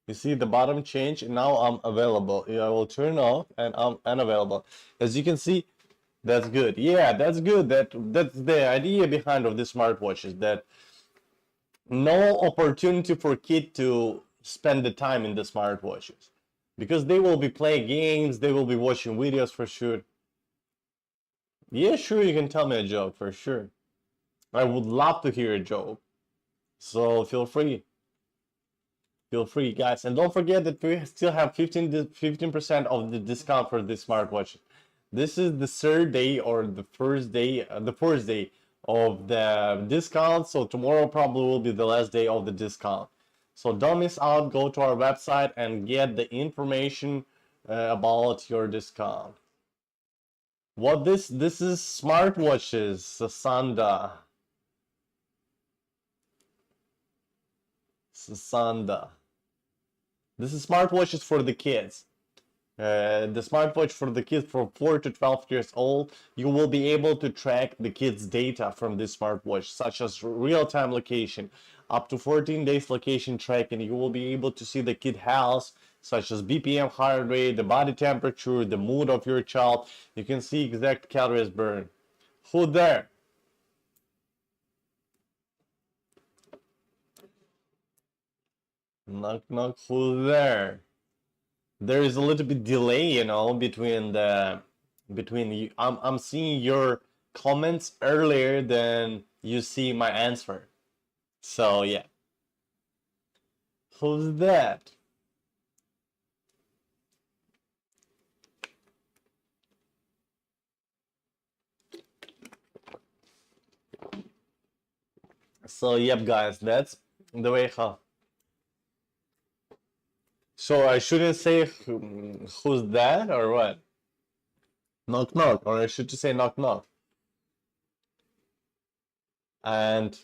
you see the bottom change, and now I'm available. I will turn off and I'm unavailable. As you can see, that's good. Yeah, that's good. That's the idea behind of the smartwatches, that no opportunity for kid to spend the time in the smartwatches, because they will be playing games, they will be watching videos for sure. Yeah, sure, you can tell me a joke for sure. I would love to hear a joke. So feel free. Feel free, guys. And don't forget that we still have 15% of the discount for this smartwatch. This is the third day or the first day of the discount. So tomorrow probably will be the last day of the discount. So don't miss out. Go to our website and get the information about your discount. What this is smartwatches, Sasanda. Sasanda. This is smartwatches for the kids. The smartwatch for the kids from 4 to 12 years old, you will be able to track the kids' data from this smartwatch, such as real-time location, up to 14 days location tracking. You will be able to see the kid health, such as BPM, heart rate, the body temperature, the mood of your child. You can see exact calories burned. Who there? Knock knock, who there? There is a little bit delay, you know, between you. I'm seeing your comments earlier than you see my answer. So yeah. Who's that? So yep guys, that's the way how. So I shouldn't say who's that or what? Knock knock, or I should just say knock knock. And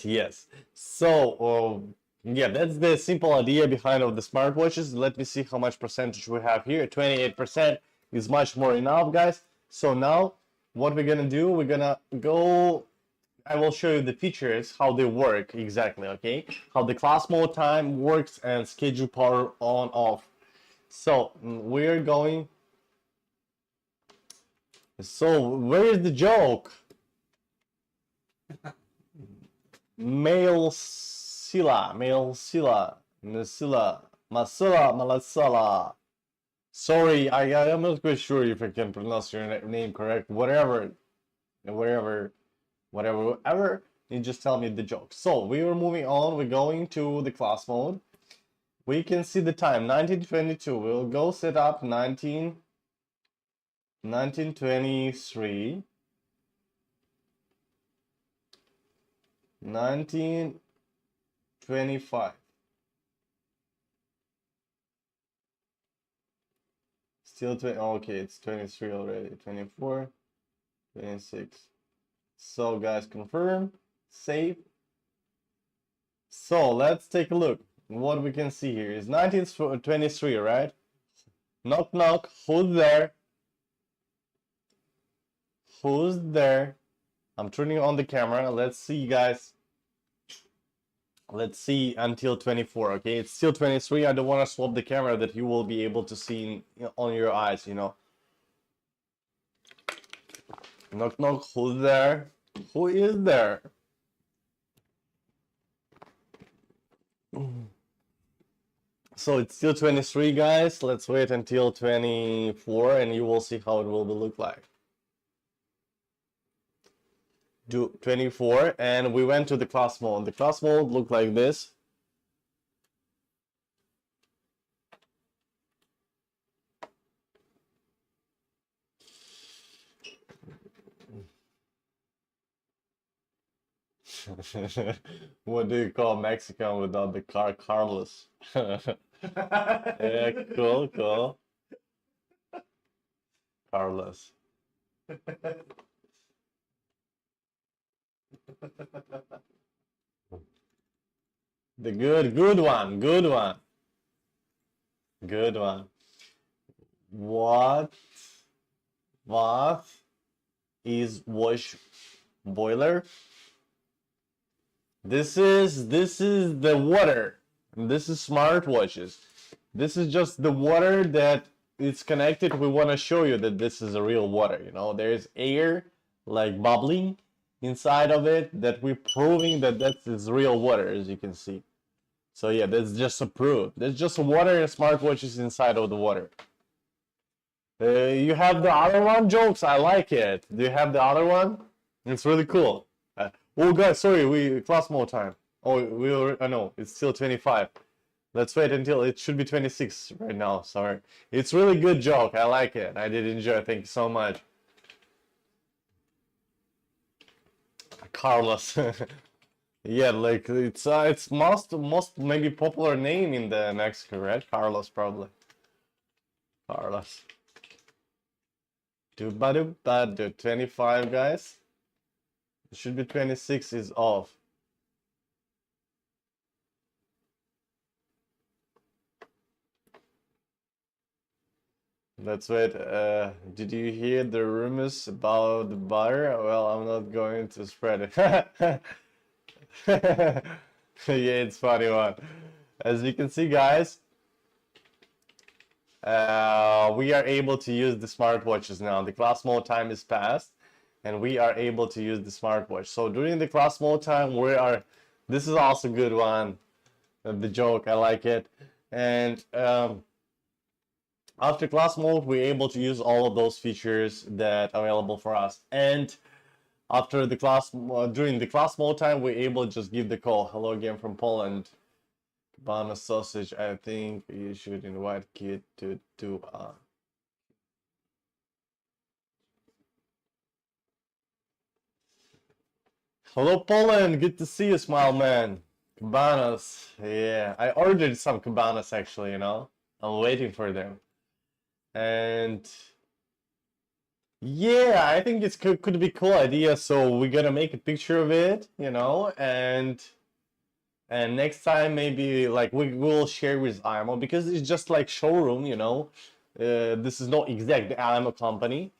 yes. So yeah, that's the simple idea behind of the smartwatches. Let me see how much percentage we have here. 28% is much more enough, guys. So now what we're gonna do, we're gonna go, I will show you the features, how they work exactly, okay? How the class mode time works and schedule power on off. So we're going, so where is the joke? Male Sila, Masila, Malasala. Sorry, I'm not quite sure if I can pronounce your name correct. Whatever, you just tell me the joke. So we are moving on. We're going to the class mode. We can see the time 1922. We'll go set up 1923. 1925. Still 20. Okay, it's 23 already. 24, 26. So guys, confirm, save. So let's take a look. What we can see here is 1923, right? Knock knock. Who's there? Who's there? I'm turning on the camera. Let's see, guys. Let's see until 24, okay? It's still 23. I don't want to swap the camera that you will be able to see on your eyes, you know. Knock knock, who's there? Who is there? So it's still 23, guys. Let's wait until 24 and you will see how it will look like. Do 24 and we went to the class mode. The class mode looked like this. What do you call Mexican without the car? Carlos. Yeah, cool. Carlos. The good one. What is wash boiler? This is the water. This is smartwatches. This is just the water that it's connected. We want to show you that this is a real water, you know. There's air like bubbling inside of it that we're proving that that is real water, as you can see. So yeah, that's just a proof. There's just water and smartwatches inside of the water. You have the other one, jokes. I like it. Do you have the other one? It's really cool. Oh, guys, sorry, we class mode time. Oh, we already, I know it's still 25. Let's wait until it should be 26 right now. Sorry, it's really good joke. I like it. I did enjoy. Thank you so much. Carlos. Yeah, like it's most maybe popular name in the Mexico, right? Carlos probably. Carlos. Do badu badu 25 guys. It should be 26 is off. That's right. Did you hear the rumors about the buyer? Well, I'm not going to spread it. Yeah, it's funny one. As you can see, guys, we are able to use the smartwatches now. The class mode time is past, and we are able to use the smartwatch. So during the class mode time, we are. This is also a good one. The joke, I like it. And after class mode, we're able to use all of those features that are available for us. And after the class, during the class mode time, we're able to just give the call. Hello again from Poland. Cabana sausage. I think you should invite kid to do. Hello Poland. Good to see you, smile man. Cabanas. Yeah, I ordered some cabanas actually. You know, I'm waiting for them. And yeah, I think it's could be a cool idea. So we're gonna make a picture of it, you know, and next time maybe like we will share with IMO because it's just like showroom, you know. This is not exact the IMO company.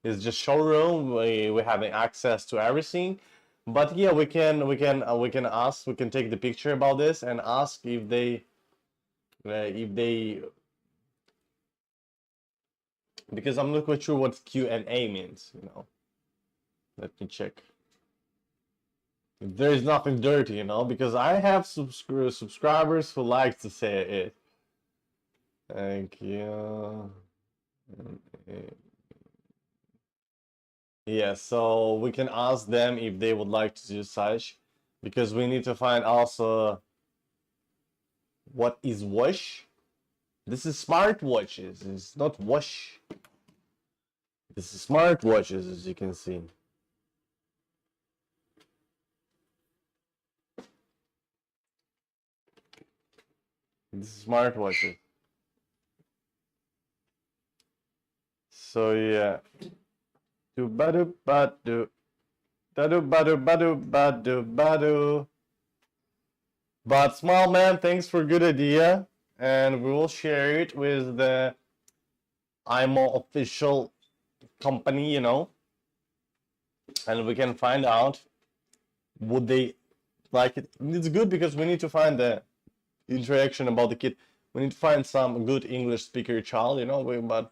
It's just showroom. We have access to everything. But yeah, we can ask, we can take the picture about this and ask if they because I'm not quite sure what Q&A means, you know. Let me check. If there is nothing dirty, you know, because I have subscribers who like to say it. Thank you. Yeah, so we can ask them if they would like to do such, because we need to find also what is wash. This is smartwatches, it's not wash. This is smartwatches, as you can see. This is smartwatches. So yeah. Do badu badu. Badu badu badu badu badu. But small man, thanks for good idea. And we will share it with the IMO official company, you know. And we can find out would they like it. It's good because we need to find the interaction about the kid. We need to find some good English speaker child, you know. But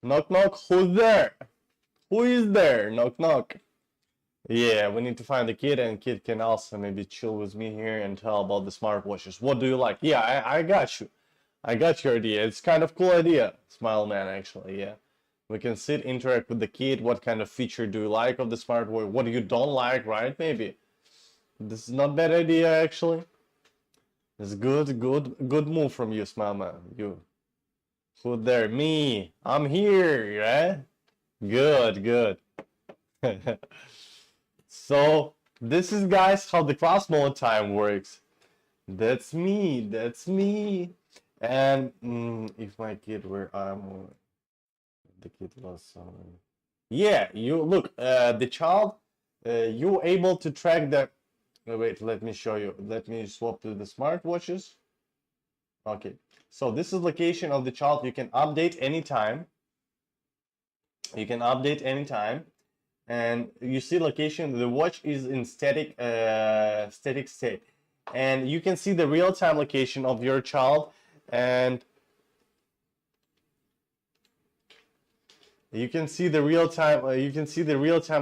knock knock, who's there? Who is there? Knock knock. Yeah, we need to find the kid, and kid can also maybe chill with me here and tell about the smartwatches. What do you like? Yeah, I got you. I got your idea. It's kind of cool idea. Smile man, actually, yeah. We can sit, interact with the kid. What kind of feature do you like of the smartwatch? What do you don't like, right? Maybe. This is not bad idea, actually. It's good move from you, smile man. You. Who there? Me. I'm here, right? Good. So this is, guys, how the class mode time works. That's me. And if my kid were the kid was yeah, you look the child, you're able to track the wait, let me show you. Let me swap to the smartwatches. Okay, so this is location of the child. You can update anytime. And you see location. The watch is in static state, and you can see the real-time location of your child, and you can see the real-time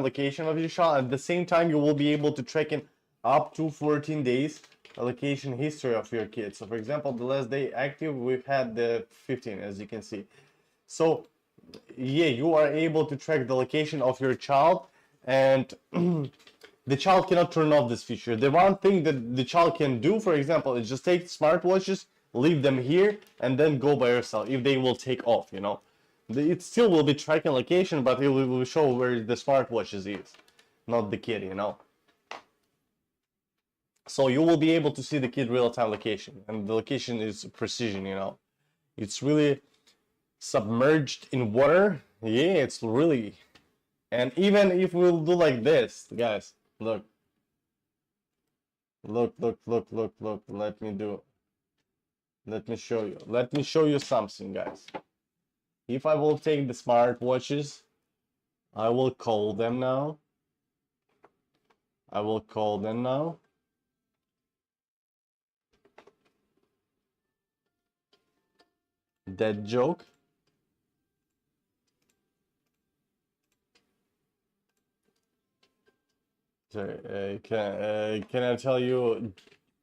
location of your child. At the same time, you will be able to track in up to 14 days location history of your kid. So for example, the last day active, we've had the 15, as you can see. So yeah, you are able to track the location of your child, and the child cannot turn off this feature. The one thing that the child can do, for example, is just take smartwatches, leave them here, and then go by yourself if they will take off, you know. It still will be tracking location, but it will show where the smartwatches is, not the kid, you know. So you will be able to see the kid real-time location, and the location is precision, you know. It's really submerged in water. Yeah, it's really. And even if we'll do like this, guys, look. Look, look, look, look, look. Let me show you. Let me show you something, guys. If I will take the smartwatches, I will call them now. I will call them now. Dead joke. Sorry, can I tell you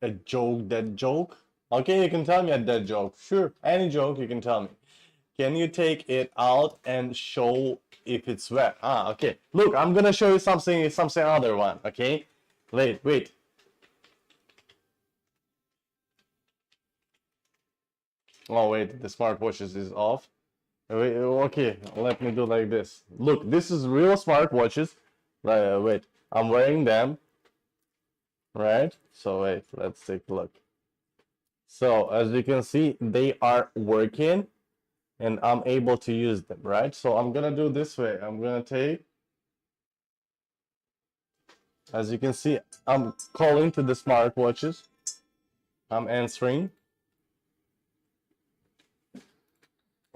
a joke, dead joke? Okay, you can tell me a dead joke. Sure, any joke you can tell me. Can you take it out and show if it's wet? Ah, okay. Look, I'm gonna show you something other one, okay? Wait. Oh, wait, the smartwatches is off. Wait, okay, let me do like this. Look, this is real smartwatches. Wait, I'm wearing them, right? So wait, let's take a look. So as you can see, they are working and I'm able to use them, right? So I'm gonna do this way. I'm gonna take, as you can see, I'm calling to the smartwatches. I'm answering.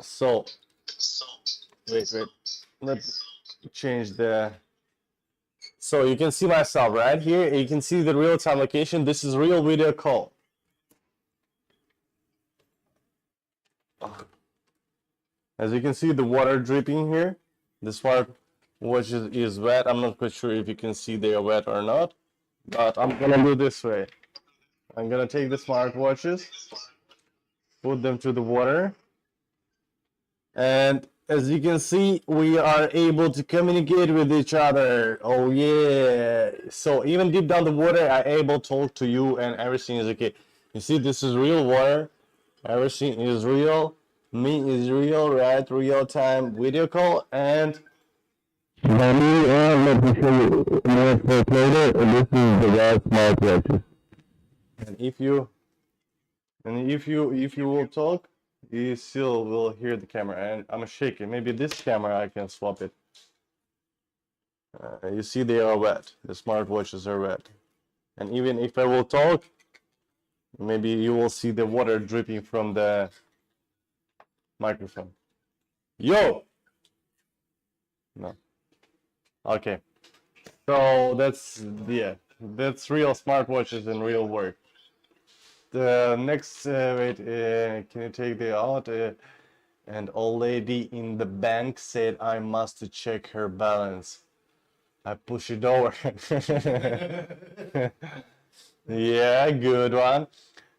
So wait, let's change the. So you can see myself right here. You can see the real-time location. This is real video call. As you can see, the water dripping here. The smartwatch is wet. I'm not quite sure if you can see they are wet or not, but I'm gonna do this way. I'm gonna take the smartwatches, put them to the water, and as you can see, we are able to communicate with each other. Oh yeah! So even deep down the water, I'm able to talk to you, and everything is okay. You see, this is real water. Everything is real. Me is real, right? Real time video call, and let me show you later. This is the right smartwatches. And if you will talk, you still will hear the camera. And I'm shaking. Maybe this camera I can swap it. You see they are wet. The smartwatches are wet. And even if I will talk, maybe you will see the water dripping from the microphone. Yo! No. Okay. So that's, yeah, that's real smartwatches in real work. The next, wait, can you take the out? An old lady in the bank said I must check her balance. I push it over. Yeah, good one.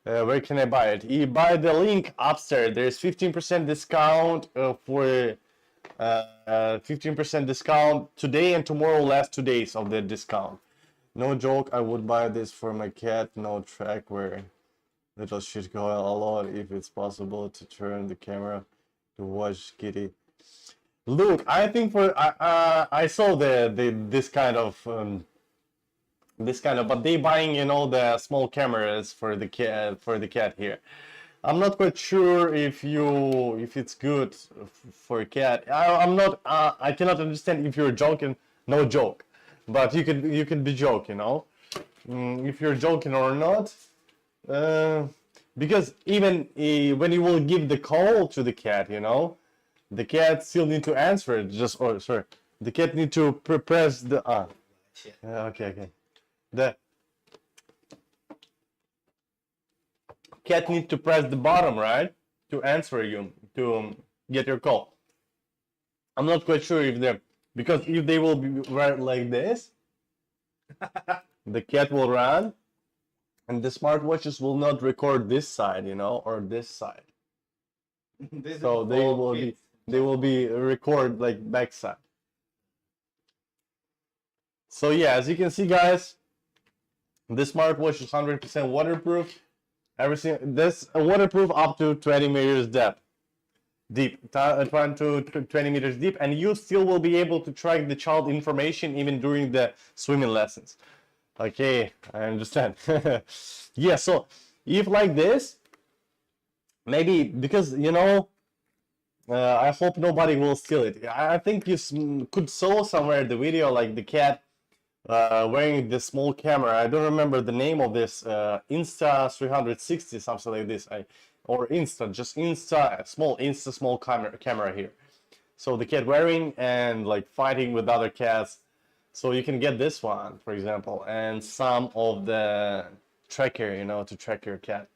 Where can I buy it? You buy the link upstairs. There's 15% discount for 15% discount today and tomorrow. Last 2 days of the discount. No joke. I would buy this for my cat. No track where little shit go a lot. If it's possible to turn the camera to watch Kitty. Look, I think for I saw this kind of. But they buying, you know, the small cameras for the cat here. I'm not quite sure if it's good for a cat. I'm not. I cannot understand if you're joking. No joke, but you could be joking, you know, if you're joking or not. Because even when you will give the call to the cat, you know, the cat still need to answer it. Sorry, the cat need to press the. Okay. The cat needs to press the bottom, right, to answer you, to get your call. I'm not quite sure if they're, because if they will be right like this, the cat will run, and the smartwatches will not record this side, you know, or this side. So they will be record like backside. So yeah, as you can see, guys, this smartwatch is 100% waterproof. Everything this waterproof up to 20 meters deep, 20 meters deep, and you still will be able to track the child information even during the swimming lessons. Okay, I understand. Yeah, so if like this, maybe because I hope nobody will steal it. I think you could saw somewhere the video like the cat wearing this small camera. I don't remember the name of this Insta 360 something like this. Or Insta, just Insta small camera here. So the cat wearing and like fighting with other cats. So you can get this one, for example, and some of the tracker, to track your cat.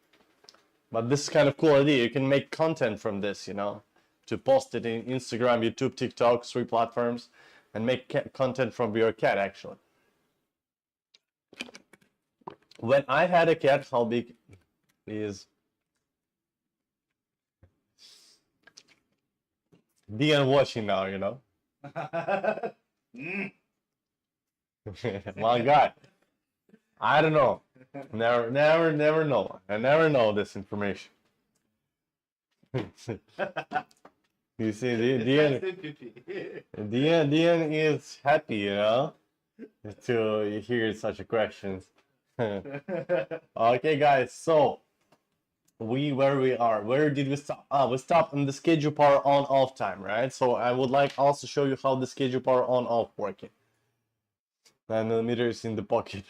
But this is kind of cool idea. You can make content from this, to post it in Instagram, YouTube, TikTok, 3 platforms, and make content from your cat actually. When I had a cat, how big is Dian watching now, My God. I don't know. Never know. I never know this information. You see, Dian is happy, to hear such a questions. Okay, guys. So where we are? Where did we stop? We stopped on the schedule power on off time, right? So I would like also show you how the schedule power on off working. 9mm in the pocket.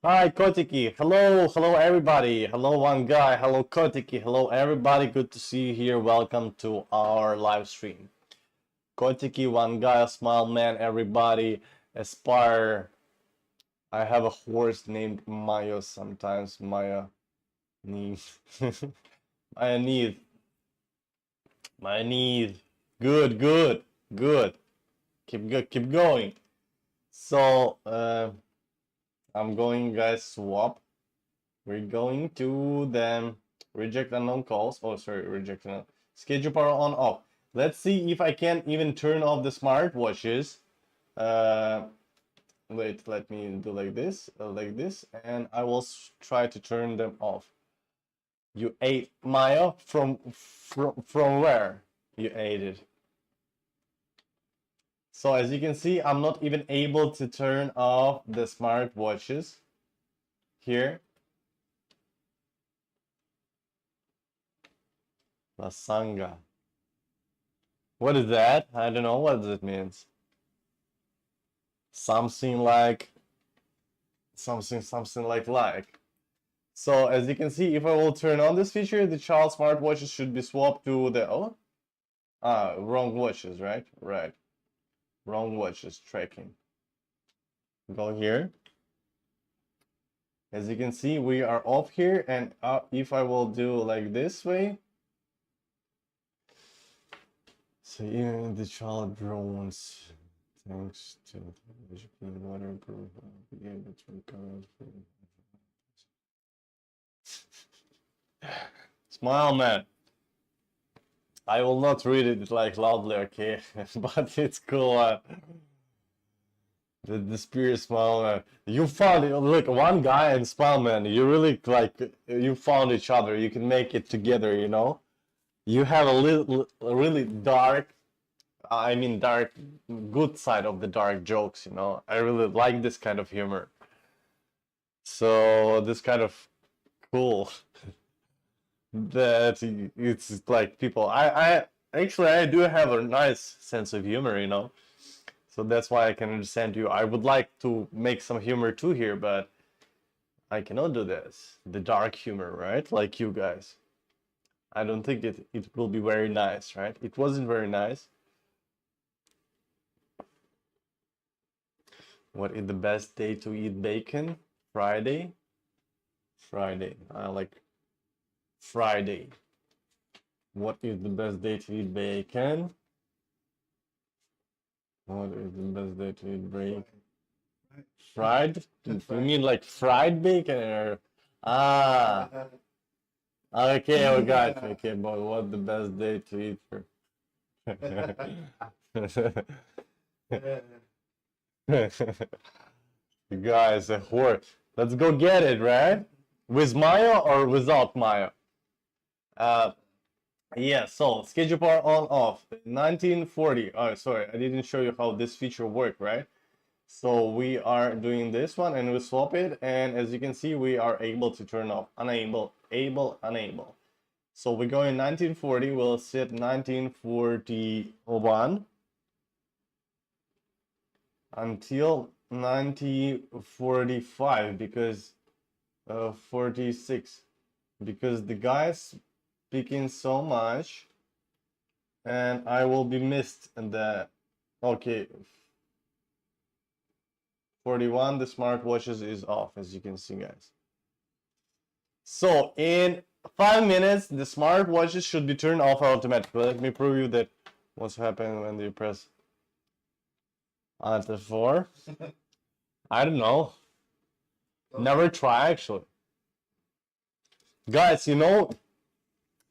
Hi, Kotiki. Hello, everybody. Hello, one guy. Hello, Kotiki. Hello, everybody. Good to see you here. Welcome to our live stream. Kotiki, one guy, smile man, everybody. Aspire. I have a horse named Mayo sometimes. Maya. Need. My need. My need. Good. Keep going. So, I'm going, guys, swap. We're going to then reject unknown calls. Oh, sorry, reject unknown. Schedule power on off. Let's see if I can even turn off the smartwatches. Wait, let me do like this, and I will try to turn them off. You ate Maya from where? You ate it. So as you can see, I'm not even able to turn off the smartwatches here. Lasanga. What is that? I don't know what it means. Something like something like. So as you can see, if I will turn on this feature, the child smartwatches should be swapped to the wrong watches, right? Right. Wrong watches tracking. Go here. As you can see, we are off here, and if I will do like this way, so even the child drones, thanks to the waterproof, be able to recover. Smile, man. I will not read it like loudly, okay? But it's cool. The spirit smile, man. You found it. Look, one guy and smile, man. You really you found each other. You can make it together, You have a really dark, dark, good side of the dark jokes, I really like this kind of humor. So this kind of cool that it's like people. I actually I do have a nice sense of humor, So that's why I can understand you. I would like to make some humor too here, but I cannot do this. The dark humor, right? Like you guys. I don't think it will be very nice, right? It wasn't very nice. What is the best day to eat bacon? Friday? Friday. I like Friday. What is the best day to eat bacon? What is the best day to eat bacon? Fried? You mean like fried bacon or okay, I got you. Okay, but what the best day to eat for? You guys a whore. Let's go get it, right? With Maya or without Maya? Yeah, so schedule power on off. 1940. Oh, sorry, I didn't show you how this feature worked, right? So we are doing this one and we swap it, and as you can see, we are able to turn off. Unable, able, unable. So we go in 1940, we'll set 1941 until 1945 because 46, because the guy's speaking so much and I will be missed in the, okay, 41, the smartwatches is off, as you can see, guys. So in 5 minutes, the smartwatches should be turned off automatically. Let me prove you that what's happening when you press Alt 4. I don't know. Never try, actually. Guys, you know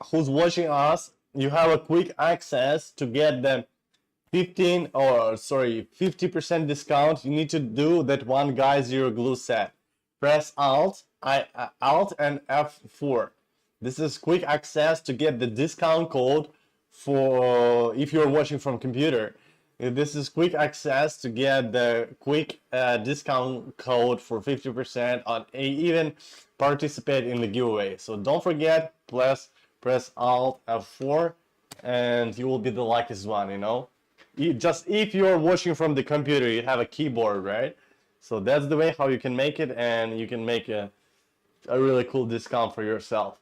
who's watching us? You have a quick access to get the 50% discount. You need to do that one guy zero glue set. Press Alt and F4. This is quick access to get the discount code for if you're watching from computer. This is quick access to get the quick discount code for 50% on even participate in the giveaway. So don't forget, press Alt F4 and you will be the luckiest one, you know. Just if you're watching from the computer, you have a keyboard, right? So that's the way how you can make it, and you can make a really cool discount for yourself.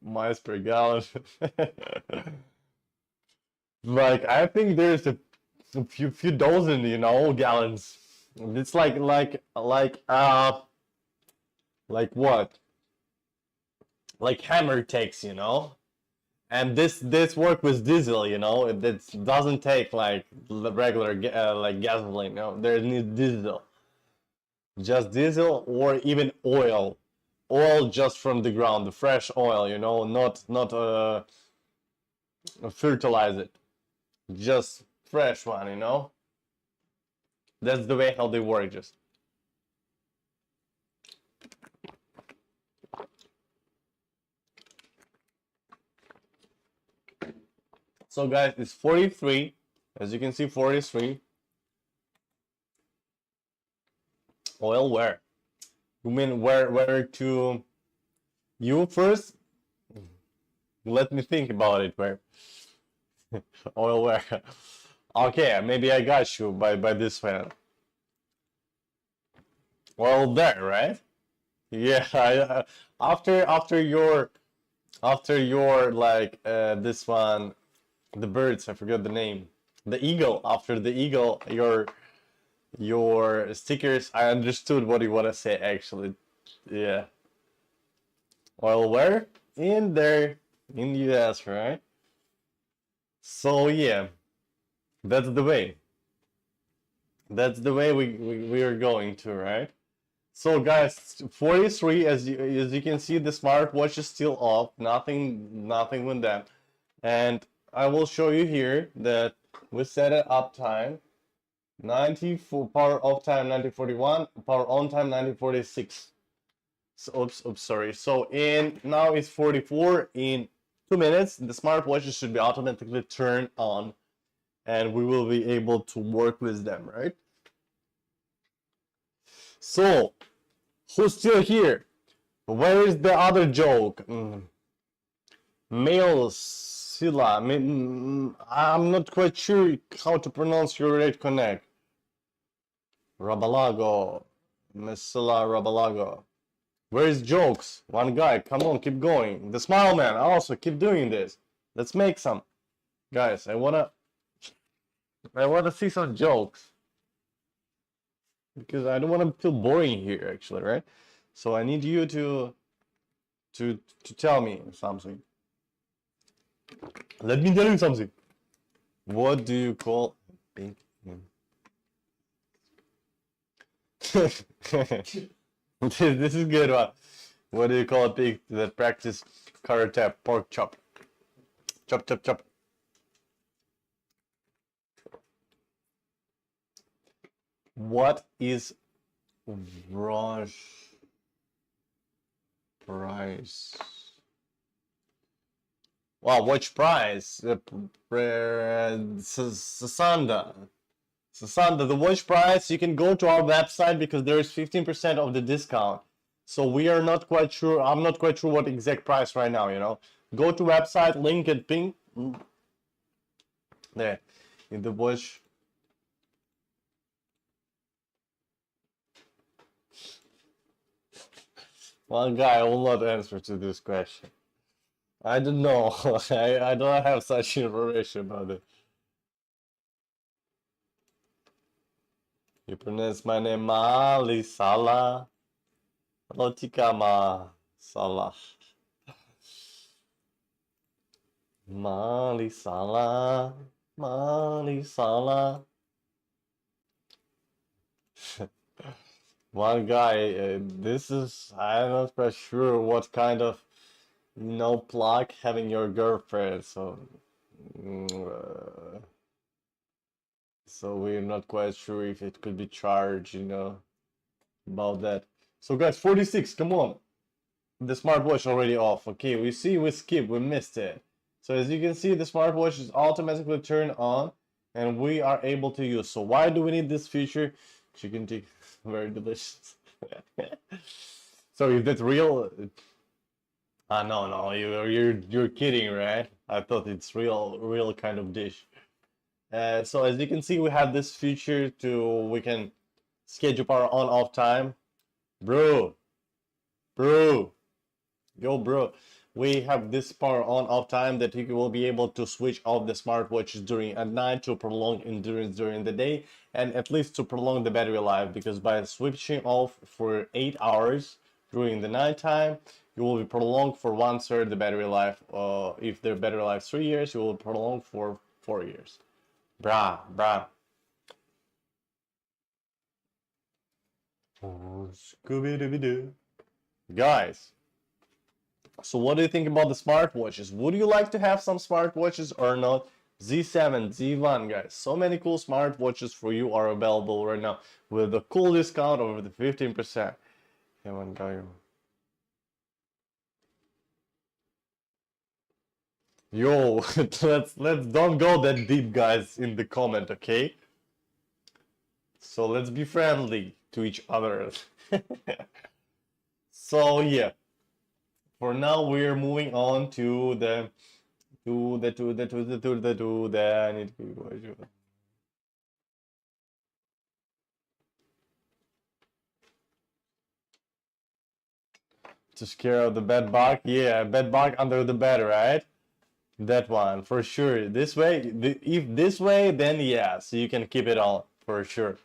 Miles per gallon. Like I think there's a few dozen, you know, gallons. It's like what? Like hammer takes, you know. And this work with diesel, you know. It doesn't take like regular like gasoline. No, there needs diesel. Just diesel or even oil. Oil just from the ground, the fresh oil, you know, not fertilize it. Just fresh one, you know. That's the way how they work. Just so guys, it's 43, as you can see, 43. Oil where? You mean where to? You first? Let me think about it. Where? Oil where? Okay, maybe I got you by this one. Well, there, right? Yeah. After your like this one, the birds. I forgot the name. The eagle. After the eagle, your stickers. I understood what you want to say actually. Yeah. Well, where? In there, in the US, right? So yeah, that's the way. That's the way we are going to, right? So guys, 43, as you can see, the smartwatch is still off. Nothing with that. And I will show you here that we set it uptime 94, power off time 1941, power on time 1946. So, oops, sorry. So now it's 44. In 2 minutes, the smartwatches should be automatically turned on, and we will be able to work with them, right? So, who's still here? Where is the other joke? Male Silla. I'm not quite sure how to pronounce your red connect. Rabalago. Messila Rabalago. Where is jokes? One guy, come on, keep going. The smile man, also keep doing this. Let's make some. Guys, I wanna see some jokes. Because I don't wanna feel boring here actually, right? So I need you to tell me something. Let me tell you something. What do you call big This is good one. What do you call a pig that practice karate pork chop? Chop, chop, chop. What is Raj price? Well, watch price. Sasanda, the watch price, you can go to our website because there is 15% of the discount. So we are not quite sure. I'm not quite sure what exact price right now, you know. Go to website, link it, ping. There. In the watch. One guy will not answer to this question. I don't know. I don't have such information about it. You pronounce my name Mali Salah. Lotika Ma Salah. Mali Salah. Mali Salah. One guy, this is, I'm not quite sure what kind of, plug having your girlfriend, so, so we're not quite sure if it could be charged, about that. So guys, 46, come on. The smartwatch already off. Okay, we see we skipped, we missed it. So as you can see, the smartwatch is automatically turned on and we are able to use. So why do we need this feature? Chicken tikka, very delicious. So if that's real, no, you're kidding, right? I thought it's real kind of dish. So as you can see, we have this feature we can schedule our on off time. Bro, yo, bro. We have this power on off time that you will be able to switch off the smartwatches during at night to prolong endurance during the day and at least to prolong the battery life, because by switching off for 8 hours during the night time, you will be prolonged for 1/3 the battery life. If the battery life is 3 years, you will prolong for 4 years. Brah. Oh, Scooby-Dooby-Doo. Guys, so what do you think about the smartwatches? Would you like to have some smartwatches or not? Z7, Z1, guys. So many cool smartwatches for you are available right now with a cool discount over the 15%. Come on, guy. Yo, let's don't go that deep, guys, in the comment, okay? So let's be friendly to each other. So yeah. For now, we're moving on to the I need to scare out the bed bug. Yeah, bed bug under the bed, right? That one for sure. This way, if this way, then yeah, so you can keep it on for sure.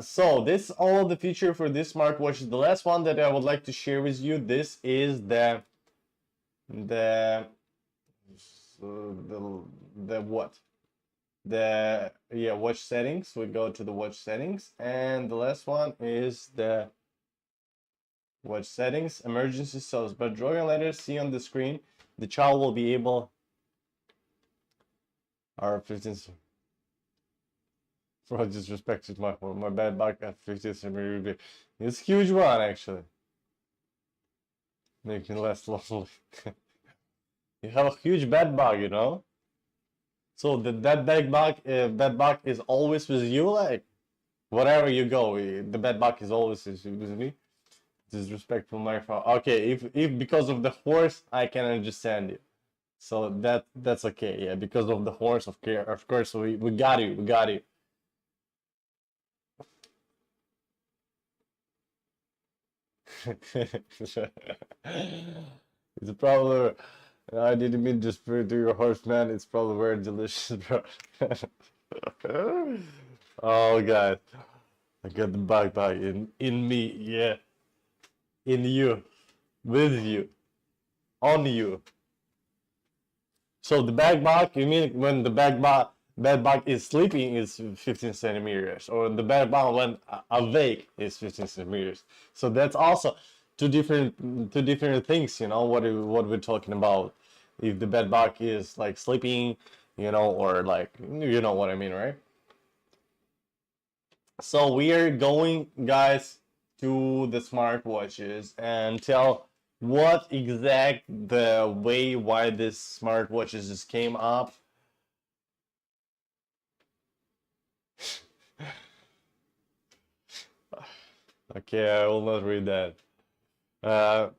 So this all the feature for this smartwatch. The last one that I would like to share with you. This is the what? Watch settings. We go to the watch settings, and the last one is the watch settings emergency cells. But drawing letters see on the screen, the child will be able. Our 15. Bro, disrespected my phone. My bad back at 50 centimeter. It's a huge one actually. Making less lonely. You have a huge bed bug, you know. So that bed bug is always with you, like wherever you go, the bed bug is always with me. Disrespectful my phone. Okay, if because of the horse, I can understand you. So that's okay. Yeah, because of the horse, of course, we got you. We got you. It's probably. I didn't mean to spit to your horse, man. It's probably very delicious, bro. Oh, God. I got the backpack in me, yeah. In you. With you. On you. So the backpack, you mean when the backpack is sleeping is 15 centimeters, or the backpack when awake is 15 centimeters. So that's also two different things, what we're talking about. If the backpack is like sleeping, or like what I mean, right? So we are going, guys, to the smartwatches and tell what exact the way why this smartwatches just came up. Okay, I will not read that. Uh,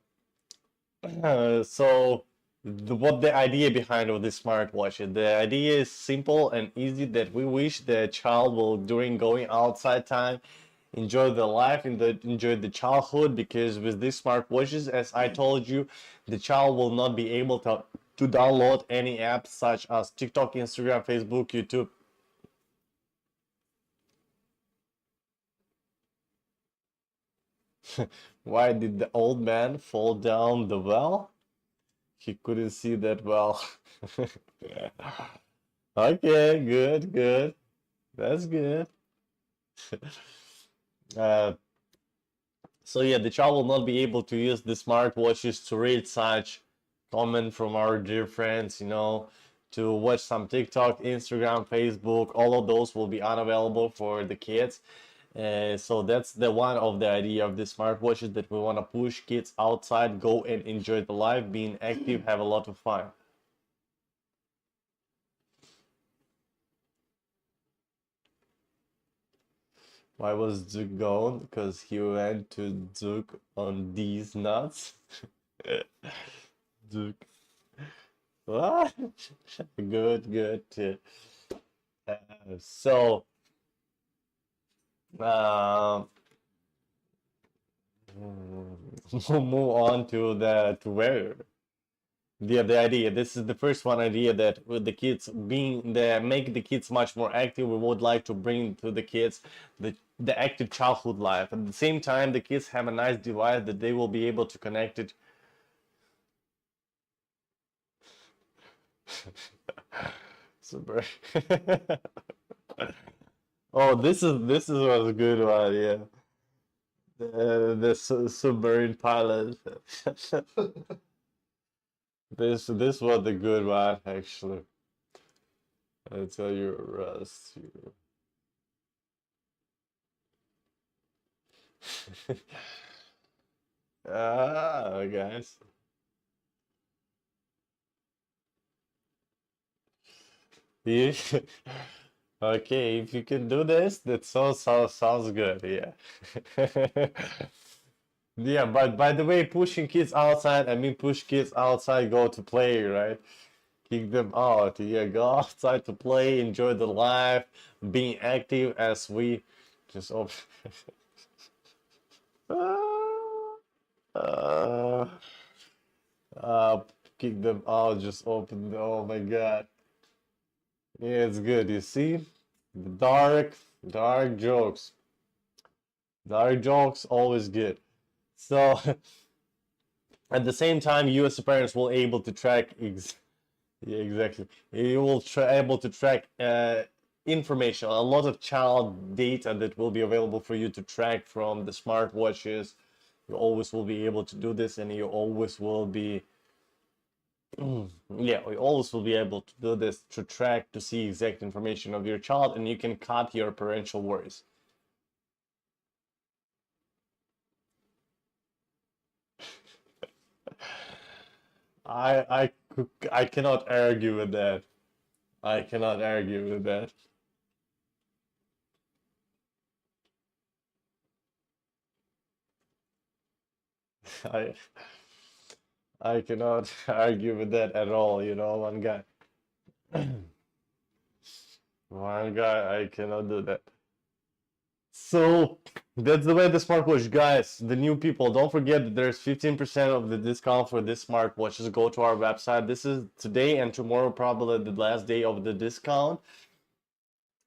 so what the idea behind of this smartwatch is? The idea is simple and easy that we wish the child will during going outside time enjoy the life and enjoy the childhood, because with these smartwatches, as I told you, the child will not be able to download any apps such as TikTok, Instagram, Facebook, YouTube. Why did the old man fall down the well? He couldn't see that well. Okay, good, good. That's good. Uh, so yeah, the child will not be able to use the smartwatches to read such comment from our dear friends, to watch some TikTok, Instagram, Facebook. All of those will be unavailable for the kids. So that's the one of the idea of the smartwatches, that we want to push kids outside, go and enjoy the life, being active, have a lot of fun. Why was Zook gone? Because he went to Zook on these nuts. Zook. What? Good, good. So, uh, move on to where the idea. This is the first one idea, that with the kids being the make the kids much more active. We would like to bring to the kids the active childhood life. At the same time, the kids have a nice device that they will be able to connect it. Super. Oh, this is was a good one, yeah. The submarine pilot. This was a good one, actually. I tell you, Russ. Guys. You, okay, if you can do this, that sounds good. Yeah. Yeah, but by the way, pushing kids outside, I mean push kids outside, go to play, right? Kick them out. Yeah, go outside to play, enjoy the life, being active as we just open. uh, uh, Kick them out, just open. Oh my God. Yeah, it's good. You see, the dark jokes. Dark jokes always good. So at the same time, you as parents will able to track yeah, exactly. You will able to track information, a lot of child data that will be available for you to track from the smartwatches. You always will be able to do this, and you always will be, yeah, we always will be able to do this to track to see exact information of your child, and you can cut your parental worries. I cannot argue with that. I cannot argue with that. I I cannot argue with that at all. One guy, I cannot do that. So that's the way the smartwatch, guys. The new people, don't forget that there's 15% of the discount for this smartwatch. Just go to our website. This is today and tomorrow, probably the last day of the discount.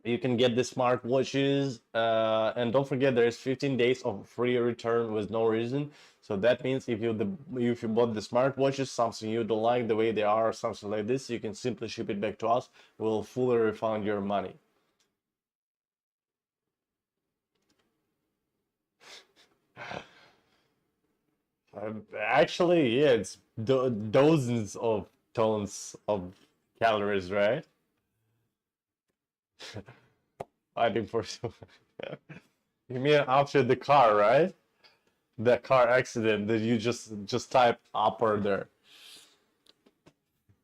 You can get the smartwatches, and don't forget there's 15 days of free return with no reason. So that means if you bought the smartwatches, something you don't like the way they are, or something like this, you can simply ship it back to us. We'll fully refund your money. Actually, yeah, it's dozens of tons of calories, right? Fighting for some. You mean after the car, right? the car accident that you just type upper there.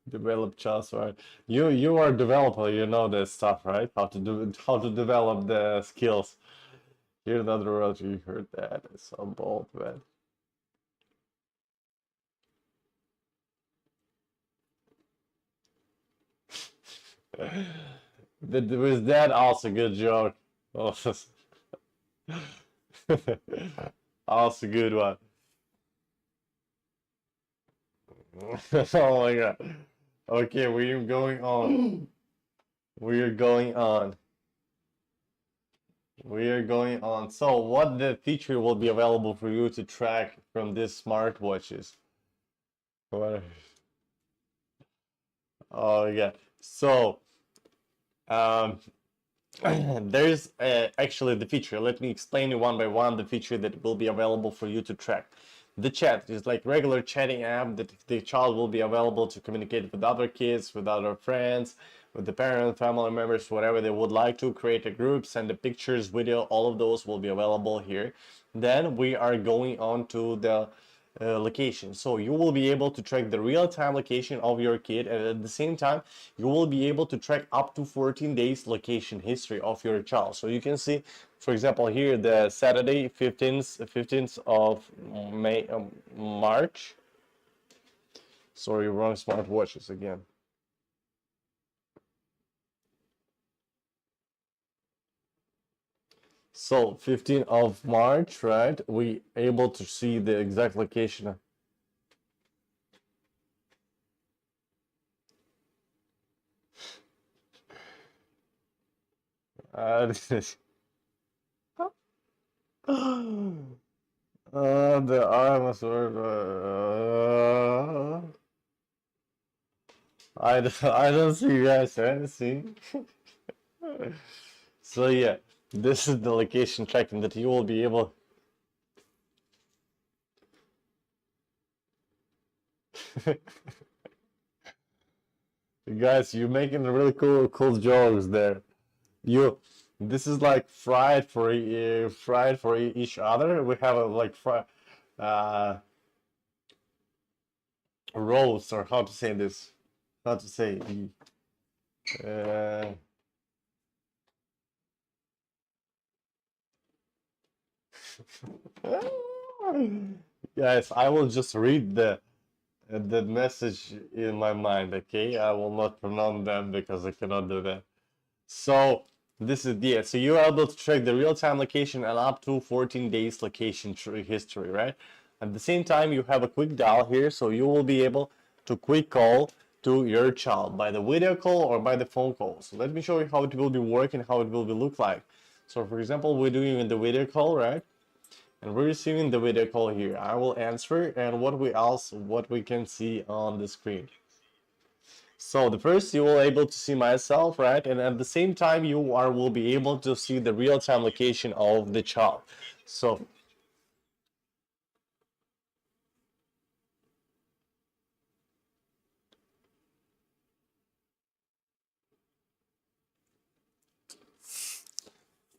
Develop just right. You are a developer, you know this stuff, right? How to develop the skills. Here's another road, you heard that. It's so bold, man. Was that also a good joke? Oh, also a good one. Oh my god. Okay, we're going on. We're going on. We are going on. So, what the feature will be available for you to track from these smartwatches? What? Oh yeah. So, um, there's actually the feature. Let me explain you one by one the feature that will be available for you to track. The chat is like regular chatting app that the child will be available to communicate with other kids, with other friends, with the parents, family members, whatever they would like to, create a group, send the pictures, video, all of those will be available here. Then we are going on to the location. So you will be able to track the real-time location of your kid, and at the same time, you will be able to track up to 14 days location history of your child. So you can see, for example, here the Saturday 15th of March. Sorry, wrong smartwatches again. So 15th of March, right? We able to see the exact location. The arm was I don't see you guys trying to see. So yeah, this is the location tracking that you will be able. Guys, you're making really cool jokes there. You, this is like fried for each other. We have a like uh, roast, or how to say this? How to say? Uh, Guys, I will just read the message in my mind, okay? I will not pronounce them because I cannot do that. So this is yeah. So you're able to track the real-time location and up to 14 days location history, right? At the same time, you have a quick dial here, so you will be able to quick call to your child by the video call or by the phone call. So let me show you how it will be working, how it will be look like. So for example, we're doing the video call, right? And we're receiving the video call here. I will answer, and what we can see on the screen. So the first you will able to see myself, right? And at the same time will be able to see the real-time location of the child. So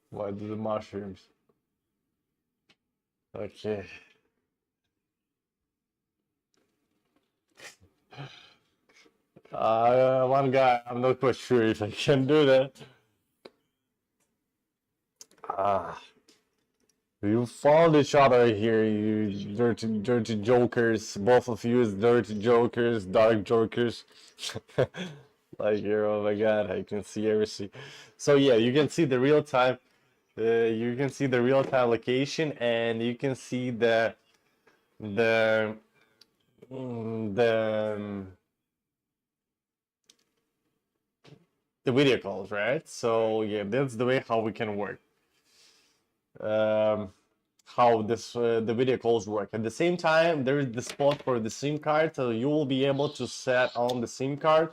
why do the mushrooms? Okay. One guy, I'm not quite sure if I can do that. Ah, you found each other here, you dirty jokers. Both of you is dirty jokers, dark jokers. Like here, oh my God, I can see everything. So yeah, you can see the real time. You can see the real time location, and you can see the the the video calls, right? So yeah, that's the way how we can work. Um, how the video calls work. At the same time, there is the spot for the SIM card, so you will be able to set on the SIM card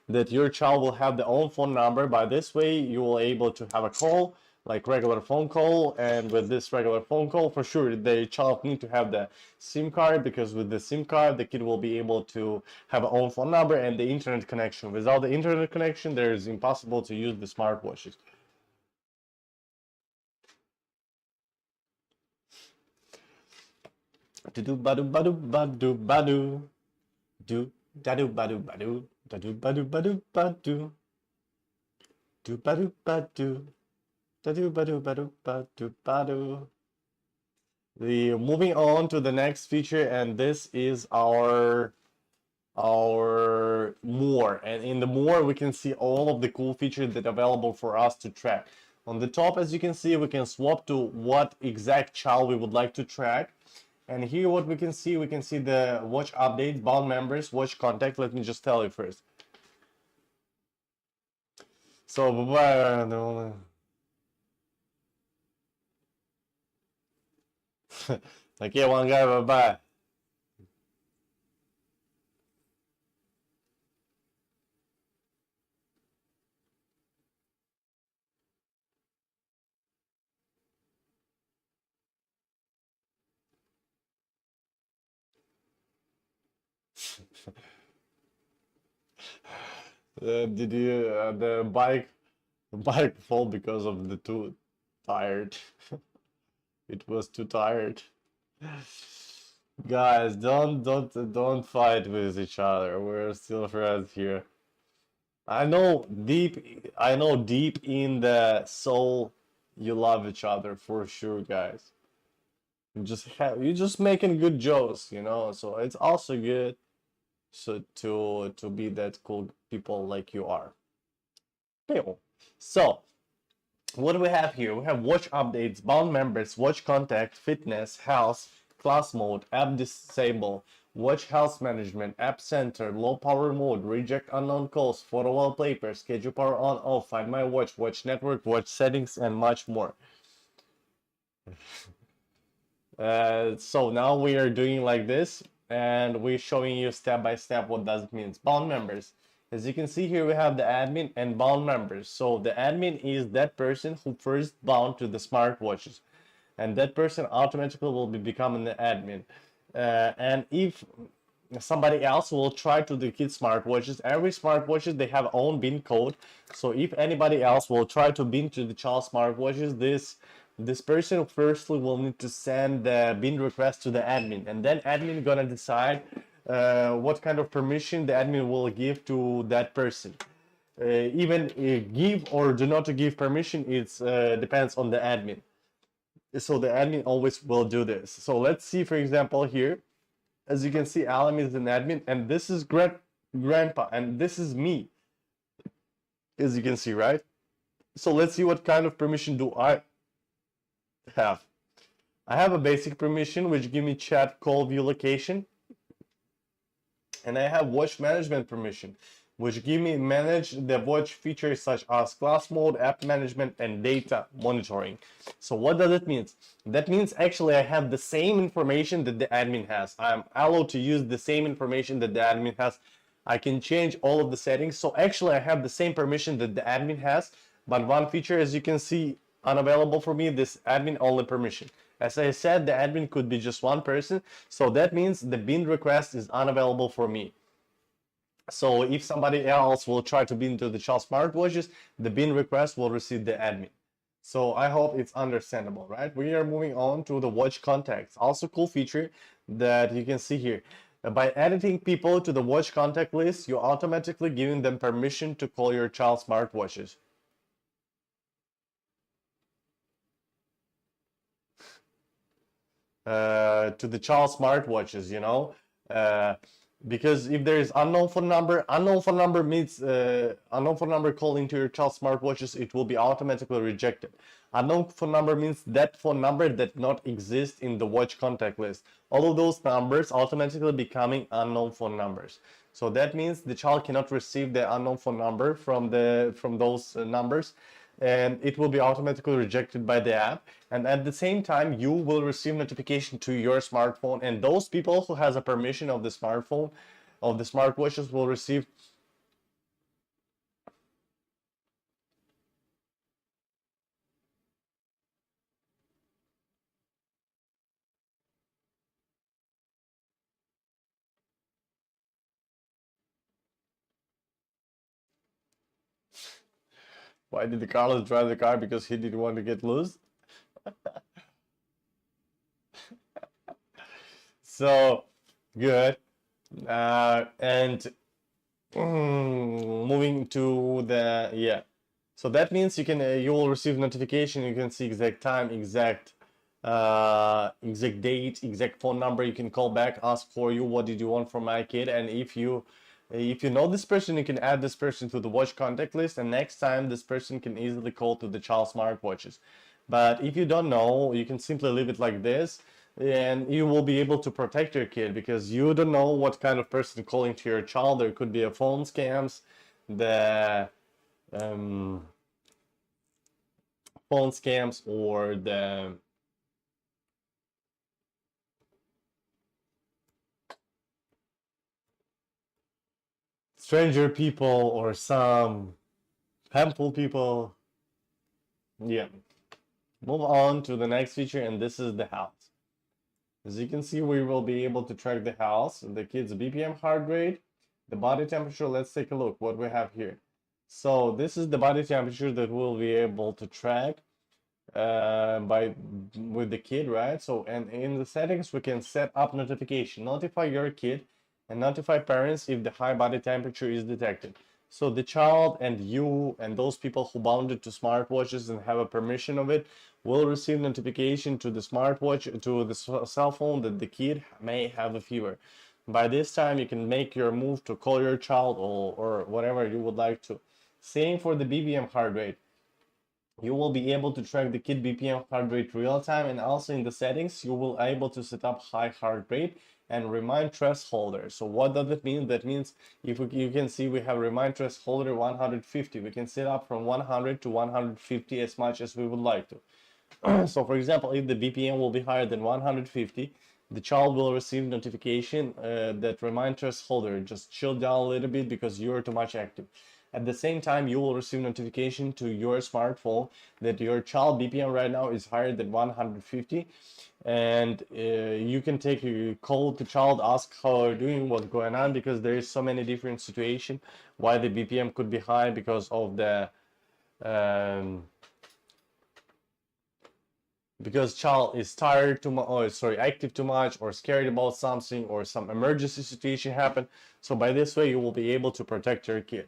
that your child will have their own phone number. By this way, you will able to have a call like regular phone call, and with this regular phone call, for sure, the child need to have the SIM card, because with the SIM card, the kid will be able to have a own phone number and the internet connection. Without the internet connection, there is impossible to use the smartwatches. Do do badu badu badu badu. Do dadu badu badu. Dadu badu badu badu. Do badu badu. Dadu badu badu badu badu. The moving on to the next feature, and this is our more, and in the more we can see all of the cool features that are available for us to track. On the top, as you can see, we can swap to what exact child we would like to track. And here what we can see the watch updates, bound members, watch contact. Let me just tell you first. So like, yeah, one guy, bye-bye. Did you the bike fall because of the too tired? It was too tired. Guys, don't fight with each other. We're still friends here. I know deep in the soul you love each other for sure, guys. You're just making good jokes, you know, so it's also good to be that cool people like you are. Pew. So what do we have here? We have watch updates, bound members, watch contact, fitness, health, class mode, app disable, watch health management, app center, low power mode, reject unknown calls, photo wallpaper, schedule power on off, find my watch, watch network, watch settings, and much more. So now we are doing like this, and we're showing you step by step what does it mean. Bound members. As you can see here, we have the admin and bound members. So the admin is that person who first bound to the smartwatches, and that person automatically will be becoming the admin. And if somebody else will try to the kids smartwatches, every smartwatches they have own bin code. So if anybody else will try to bin to the child smartwatches, this person firstly will need to send the bin request to the admin, and then admin gonna decide what kind of permission the admin will give to that person. Even give or do not give permission, it depends on the admin. So the admin always will do this. So let's see, for example, here, as you can see, Alam is an admin, and this is grandpa, and this is me, as you can see, right? So let's see what kind of permission do I have. I have a basic permission which give me chat, call, view location, and I have watch management permission which give me manage the watch features such as class mode, app management, and data monitoring. So what does it mean? That means actually I have the same information that the admin has. I'm allowed to use the same information that the admin has. I can change all of the settings. So actually I have the same permission that the admin has, but one feature, as you can see, unavailable for me, this admin only permission. As I said, the admin could be just one person, so that means the bin request is unavailable for me. So if somebody else will try to bin to the child smartwatches, the bin request will receive the admin. So I hope it's understandable, right? We are moving on to the watch contacts. Also cool feature that you can see here. By editing people to the watch contact list, you're automatically giving them permission to call your child smartwatches. To the child smartwatches, you know, because if there is unknown phone number means unknown phone number calling to your child smartwatches, it will be automatically rejected. Unknown phone number means that phone number that not exist in the watch contact list. All of those numbers automatically becoming unknown phone numbers. So that means the child cannot receive the unknown phone number from those numbers, and it will be automatically rejected by the app. And at the same time, you will receive notification to your smartphone, and those people who has a permission of the smartphone, of the smartwatches, will receive. Why did Carlos drive the car? Because he didn't want to get loose. So good. And moving to the, yeah. So that means you will receive notification. You can see exact time, exact date, exact phone number. You can call back, ask for you, what did you want from my kid, and if you know this person, you can add this person to the watch contact list, and next time this person can easily call to the child smartwatches. But if you don't know, you can simply leave it like this, and you will be able to protect your kid because you don't know what kind of person calling to your child. There could be a phone scams, the um, phone scams, or the stranger people, or some harmful people. Yeah. Move on to the next feature, and this is the house. As you can see, we will be able to track the house, the kid's BPM heart rate, the body temperature. Let's take a look what we have here. So this is the body temperature that we'll be able to track with the kid, right? So, and in the settings we can set up notification, notify your kid and notify parents if the high body temperature is detected. So the child and you and those people who bounded to smartwatches and have a permission of it will receive notification to the smartwatch, to the cell phone, that the kid may have a fever. By this time you can make your move to call your child, or whatever you would like to. Same for the BPM heart rate. You will be able to track the kid BPM heart rate real time, and also in the settings you will able to set up high heart rate and remind thresholder. So what does it mean? That means you can see we have remind thresholder 150. We can set up from 100 to 150 as much as we would like to. So for example, if the BPM will be higher than 150, the child will receive notification that remind thresholder, just chill down a little bit because you're too much active. At the same time, you will receive notification to your smartphone that your child BPM right now is higher than 150, and you can take a call to child, ask how they're doing, what's going on, because there is so many different situations why the BPM could be high, because of the because child is tired too much, or sorry, active too much, or scared about something, or some emergency situation happen. So by this way you will be able to protect your kid.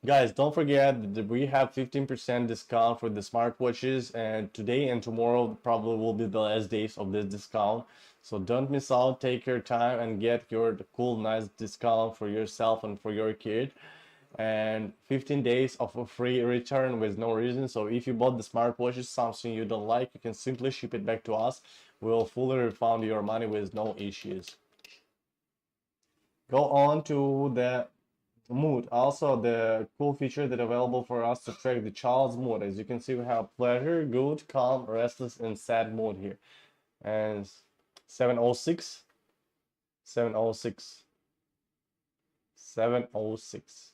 Guys, don't forget that we have 15% discount for the smartwatches, and today and tomorrow probably will be the last days of this discount. So don't miss out, take your time and get your cool nice discount for yourself and for your kid, and 15 days of a free return with no reason. So if you bought the smartwatches something you don't like, you can simply ship it back to us. We'll fully refund your money with no issues. Go on to the mood. Also, the cool feature that available for us to track the child's mood. As you can see, we have pleasure, good, calm, restless, and sad mood here. And 706, 706, 706.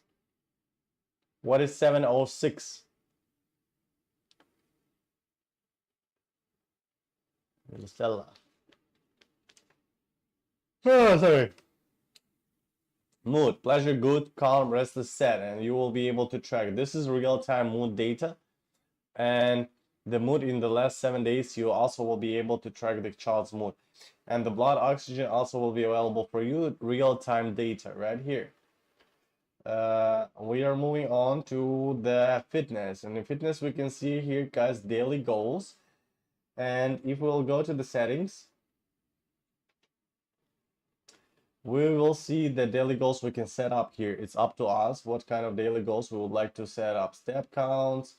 What is 706? Stella. Oh, sorry. Mood, pleasure, good, calm, restless, sad, and you will be able to track. This is real-time mood data, and the mood in the last 7 days, you also will be able to track the child's mood. And the blood oxygen also will be available for you, real-time data right here. We are moving on to the fitness, and in fitness we can see here, guys, daily goals. And if we'll go to the settings, we will see the daily goals we can set up here. It's up to us what kind of daily goals we would like to set up. Step counts.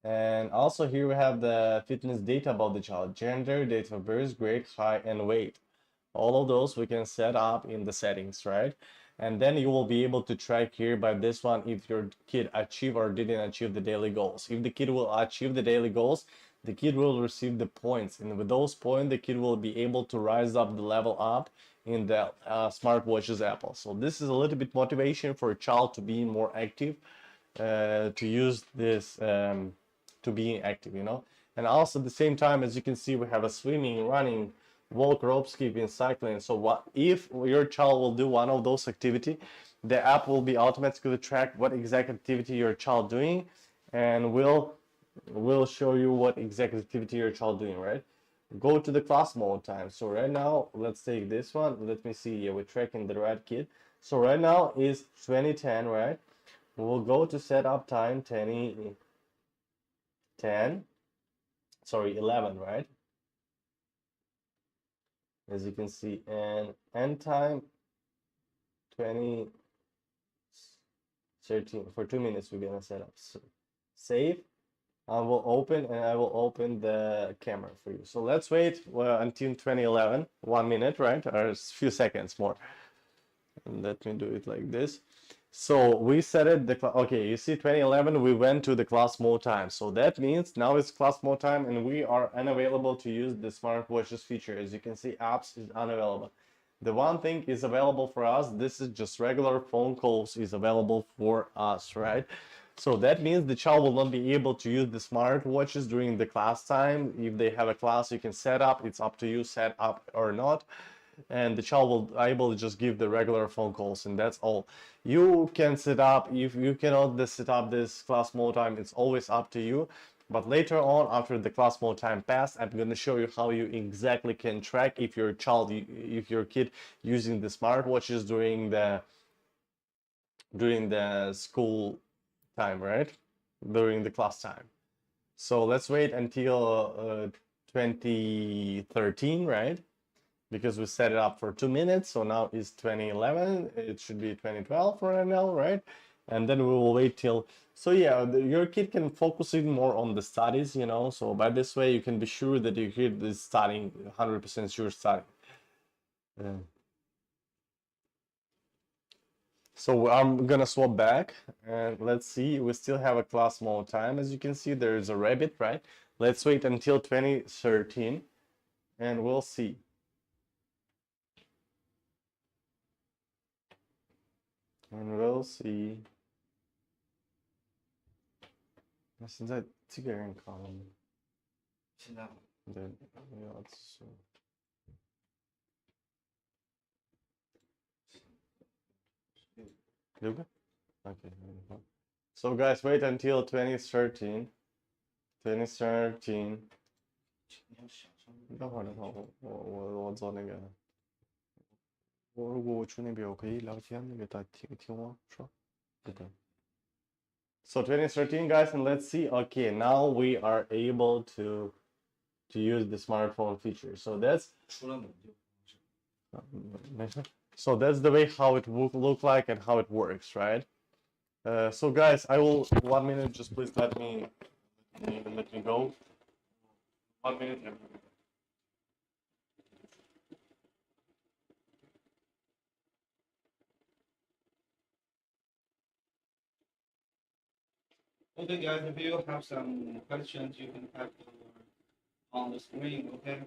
And also here we have the fitness data about the child: gender, date of birth, grade, height, and weight. All of those we can set up in the settings, right? And then you will be able to track here by this one if your kid achieved or didn't achieve the daily goals. If the kid will achieve the daily goals, the kid will receive the points, and with those points the kid will be able to rise up the level up in the smartwatches Apple. So this is a little bit motivation for a child to be more active, to use this to being active, you know. And also at the same time, as you can see, we have a swimming, running, walk, rope skipping, cycling. So what if your child will do one of those activity, the app will be automatically track what exact activity your child doing, and will show you what exact activity your child doing, right? go to the class mode time. So right now, let's take this one. Let me see. Yeah, we're tracking the right kid. So right now is 2010, right? We'll go to setup time 10, sorry, 11, right? As you can see, and end time 2013. For 2 minutes, we're gonna set up. So save. I will open and I will open the camera for you. So let's wait until 2011, 1 minute, right? Or a few seconds more. And let me do it like this. So we set it okay, you see 2011 we went to the class mode time. So that means now it's class mode time and we are unavailable to use the smartwatches feature. As you can see, apps is unavailable. The one thing is available for us, this is just regular phone calls is available for us, right? So that means the child will not be able to use the smartwatches during the class time. If they have a class, you can set up, it's up to you, set up or not. And the child will able to just give the regular phone calls, and that's all. You can set up, if you cannot set up this class mode time, it's always up to you. But later on, after the class mode time passed, I'm going to show you how you exactly can track if your child, if your kid using the smartwatches during the school time, right? During the class time. So let's wait until 2013, right? Because we set it up for 2 minutes. So now it's 2011. It should be 2012 right now, right? And then we will wait till. So yeah, your kid can focus even more on the studies, you know. So by this way, you can be sure that your kid is studying, 100% sure studying. Yeah. So I'm gonna swap back and let's see. We still have a class mode time. As you can see, there is a rabbit, right? Let's wait until 2013 and we'll see. And we'll see. 那现在这个人考了吗？现在对，要是6个 Okay. So guys, wait until 2013. 2013. 你要想上等会儿，我做那个。如果我去那边，我可以聊天，那个他听我说。Okay. So 2013, guys, and let's see. Okay, now we are able to use the smartphone feature. So that's 出了门就 so that's the way how it will look like and how it works, right? So guys, I will 1 minute. Just please let me go. 1 minute. Okay, guys, if you have some questions, you can type on the screen, okay?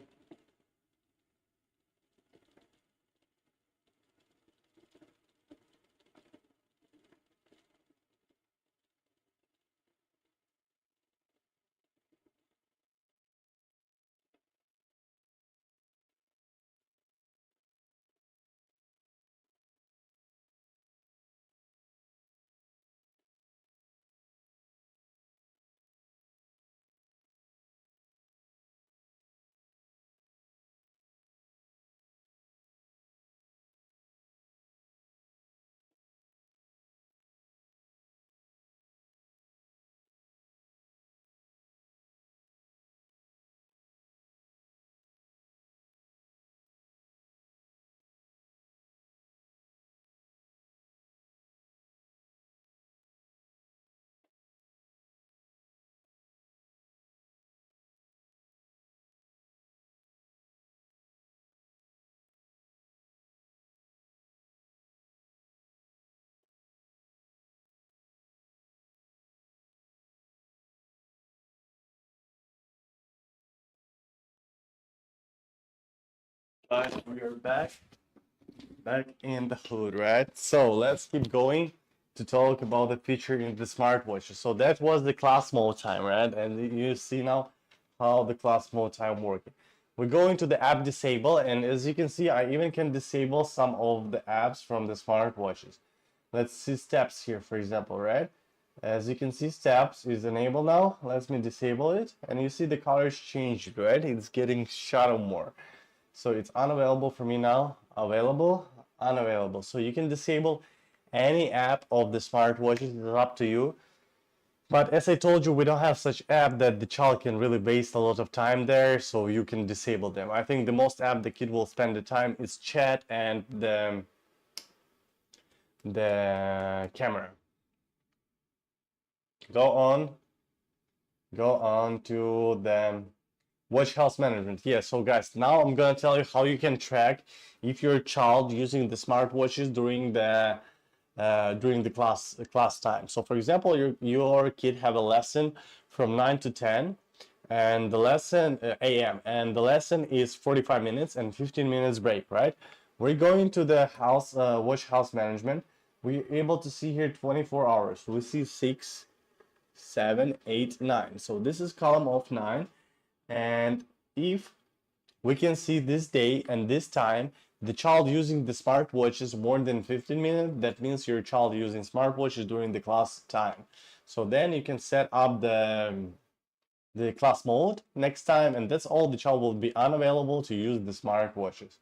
Guys, we are back in the hood, right? So let's keep going to talk about the feature in the smartwatch. So that was the class mode time, right? And you see now how the class mode time works. We're going to the app disable, and as you can see, I even can disable some of the apps from the smartwatches. Let's see steps here, for example, right? As you can see, steps is enabled now. Let me disable it, and you see the colors changed, right? It's getting shadow more. So it's unavailable for me now. Available, unavailable. So you can disable any app of the smartwatches. It's up to you. But as I told you, we don't have such app that the child can really waste a lot of time there, so you can disable them. I think the most app the kid will spend the time is chat and the camera. Go on to the watch health management. Yeah, so guys, now I'm gonna tell you how you can track if your child using the smartwatches during the class time. So for example, your kid have a lesson from 9 to 10 and the lesson a.m. and the lesson is 45 minutes and 15 minutes break, right? We're going to the house watch house management. We're able to see here 24 hours. We see 6, 7, 8, 9. So this is column of 9, and if we can see this day and this time the child using the smartwatch is more than 15 minutes, that means your child using smartwatches during the class time. So then you can set up the class mode next time, and that's all. The child will be unavailable to use the smartwatches.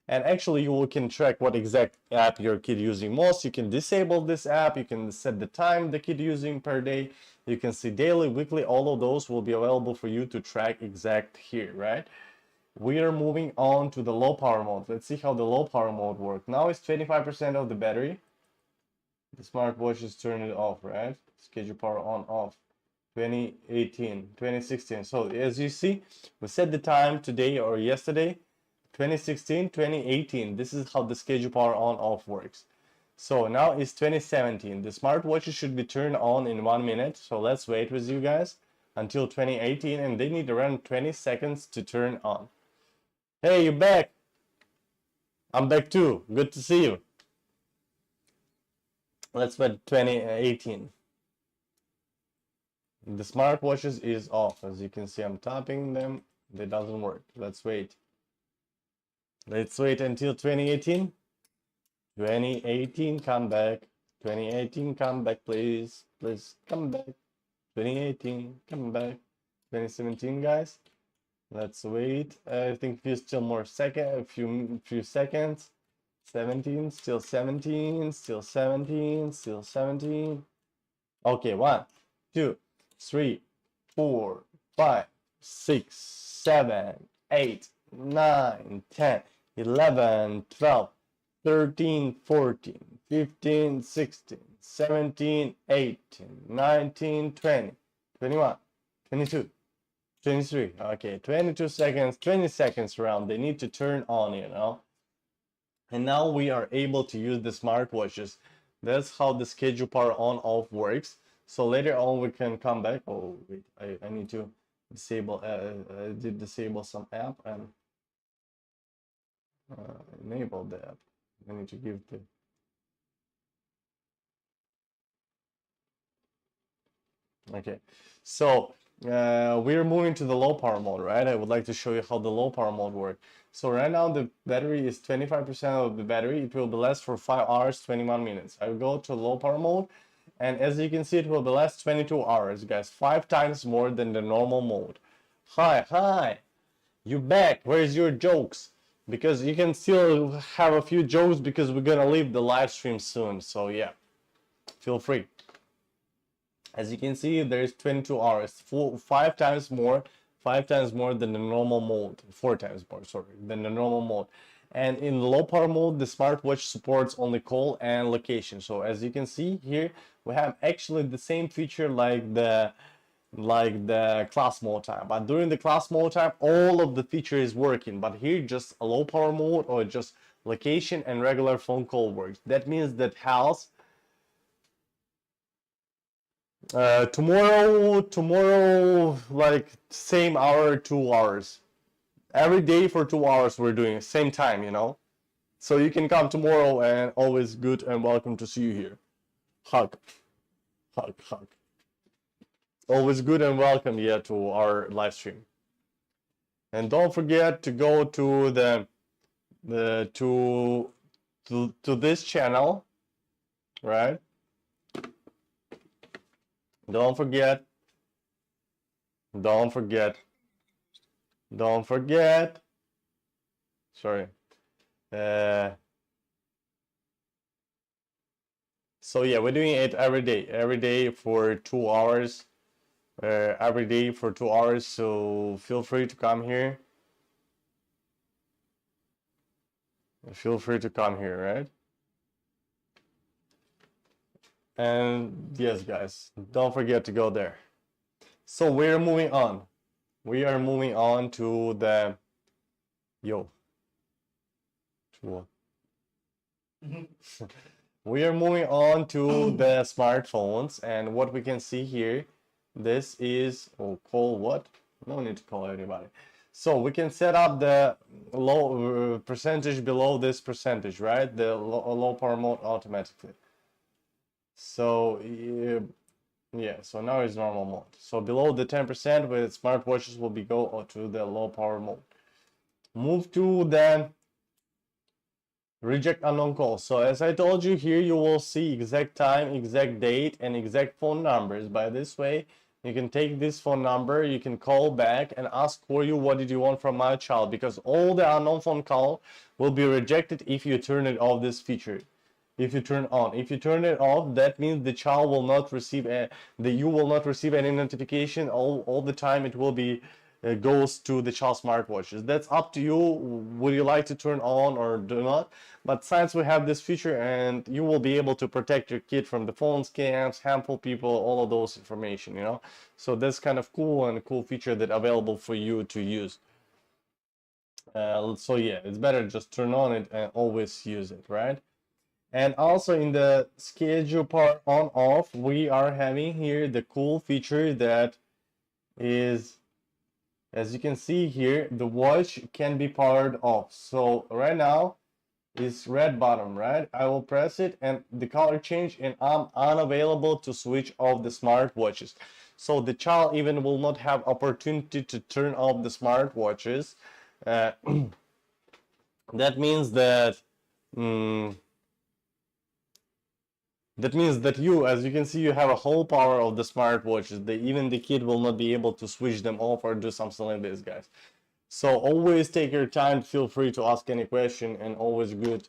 And actually you can track what exact app your kid using most. You can disable this app, you can set the time the kid using per day, you can see daily, weekly, all of those will be available for you to track exact here, right? We are moving on to the low power mode. Let's see how the low power mode works. Now it's 25% of the battery. The smartwatch is turning it off, right? Schedule power on off. 2018, 2016. So as you see, we set the time today or yesterday, 2016, 2018. This is how the schedule power on off works. So now it's 2017. The smartwatches should be turned on in 1 minute. So let's wait with you guys until 2018, and they need around 20 seconds to turn on. Hey, you back? I'm back too. Good to see you. Let's wait 2018. The smartwatches is off. As you can see, I'm tapping them. They doesn't work. Let's wait. Let's wait until 2018. 2018, come back. 2018, come back, please. Please come back. 2018, come back. 2017, guys. Let's wait. I think a few seconds. 17, still 17, still 17, still 17. Okay, 1, 2, 3, 4, 5, 6, 7, 8, 9, 10, 11, 12, 13, 14, 15, 16, 17, 18, 19, 20, 21, 22, 23. Okay, 22 seconds, 20 seconds around. They need to turn on, you know. And now we are able to use the smartwatches. That's how the schedule power on off works. So later on we can come back. Oh wait, I need to disable. I did disable some app and enable the app. I need to give the. Okay, so we're moving to the low power mode, right? I would like to show you how the low power mode works. So right now the battery is 25% of the battery. It will be last for 5 hours, 21 minutes. I will go to low power mode, and as you can see, it will be last 22 hours, guys. 5 times more than the normal mode. Hi, you back? Where's your jokes? Because you can still have a few jokes because we're gonna leave the live stream soon. So yeah, feel free. As you can see, there's 22 hours, 5 times more than the normal mode, 4 times more, sorry, than the normal mode. And in low power mode, the smartwatch supports only call and location. So as you can see here, we have actually the same feature like the class mode time. But during the class mode time, all of the feature is working. But here, just a low power mode or just location and regular phone call works. That means that house. Tomorrow, like same hour, 2 hours. Every day for 2 hours we're doing same time, you know. So you can come tomorrow, and always good and welcome to see you here. Hug, hug, hug. Always good and welcome, yeah, to our live stream. And don't forget to go to to this channel, right? Don't forget. Don't forget. Don't forget. Sorry. Uh, so yeah, we're doing it every day for 2 hours. Every day for 2 hours. So feel free to come here. Feel free to come here, right? And yes, guys, don't forget to go there. So we're moving on. We are moving on to the yo. To what? We are moving on to the smartphones, and what we can see here, this is, oh, call what? No need to call anybody. So we can set up the low percentage below this percentage, right? The low power mode automatically. So yeah, so now it's normal mode. So below the 10% with smartwatches will be go to the low power mode. Move to the reject unknown calls. So as I told you here, you will see exact time, exact date, and exact phone numbers. By this way, you can take this phone number, you can call back and ask for you, what did you want from my child? Because all the unknown phone call will be rejected if you turn it off this feature. If you turn on, if you turn it off, that means the child will not receive you will not receive any notification all the time. It will be goes to the child smartwatches. That's up to you. Would you like to turn on or do not? But since we have this feature, and you will be able to protect your kid from the phone scams, harmful people, all of those information, you know. So that's kind of cool, and a cool feature that available for you to use. So yeah, it's better just turn on it and always use it, right? And also in the schedule part on off, we are having here the cool feature that is, as you can see here, the watch can be powered off. So right now is red bottom, right? I will press it and the color change, and I'm unavailable to switch off the smartwatches. So the child even will not have opportunity to turn off the smartwatches. That means that that means that you, as you can see, you have a whole power of the smartwatches. Even the kid will not be able to switch them off or do something like this, guys. So always take your time. Feel free to ask any question, and always good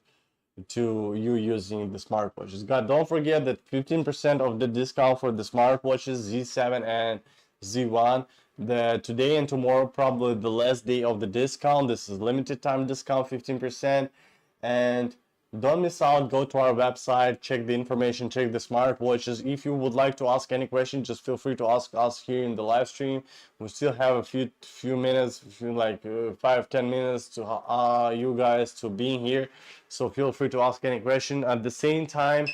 to you using the smartwatches. God, don't forget that 15% of the discount for the smartwatches Z7 and Z1. Today and tomorrow probably the last day of the discount. This is limited time discount, 15%. And don't miss out. Go to our website, check the information, check the smartwatches. If you would like to ask any question, just feel free to ask us here in the live stream. We still have a few minutes, 5-10 minutes to you guys to being here. So feel free to ask any question. At the same time,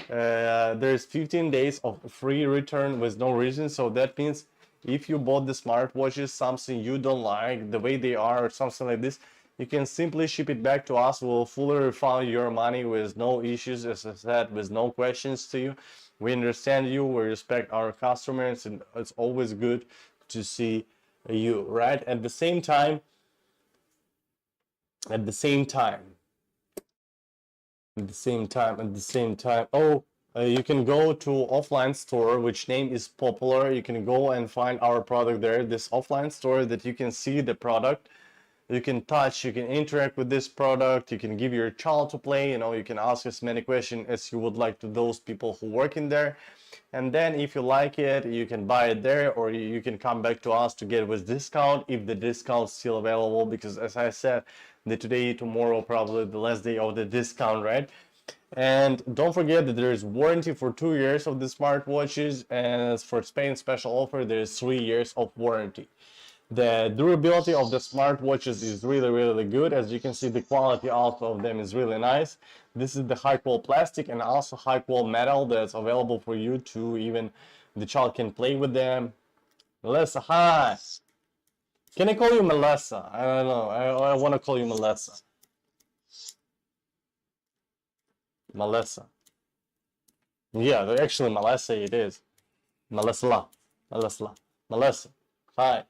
there's 15 days of free return with no reason. So that means if you bought the smartwatches, something you don't like the way they are or something like this, you can simply ship it back to us. We'll fully refund your money with no issues, as I said, with no questions to you. We understand you, we respect our customers, and it's always good to see you, right? At the same time, oh, you can go to offline store, which name is popular. You can go and find our product there, this offline store that you can see the product. You can touch, you can interact with this product, you can give your child to play, you can ask as many questions as you would like to those people who work in there. And then if you like it, you can buy it there, or you can come back to us to get with discount if the discount is still available, because as I said, the today, tomorrow, probably the last day of the discount, right? And don't forget that there is warranty for 2 years of the smartwatches, and as for Spain special offer, there is 3 years of warranty. The durability of the smartwatches is really good. As you can see, the quality also of them is really nice. This is the high quality plastic and also high quality metal that's available for you to even the child can play with them. Melissa, hi. Can I call you Melissa? I don't know. I want to call you Melissa. Melissa. Yeah, actually Melissa it is. Melissa. Melissa. Hi.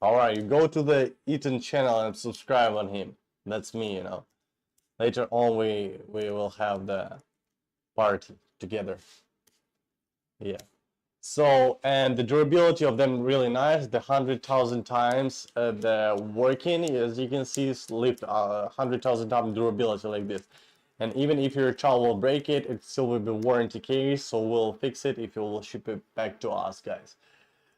Alright, you go to the Ethan channel and subscribe on him. That's me, Later on we will have the party together. Yeah. So, and the durability of them really nice. The 100,000 times the working, as you can see, is lift 100,000 times durability like this. And even if your child will break it, it still will be warranty case, so we'll fix it if you will ship it back to us, guys.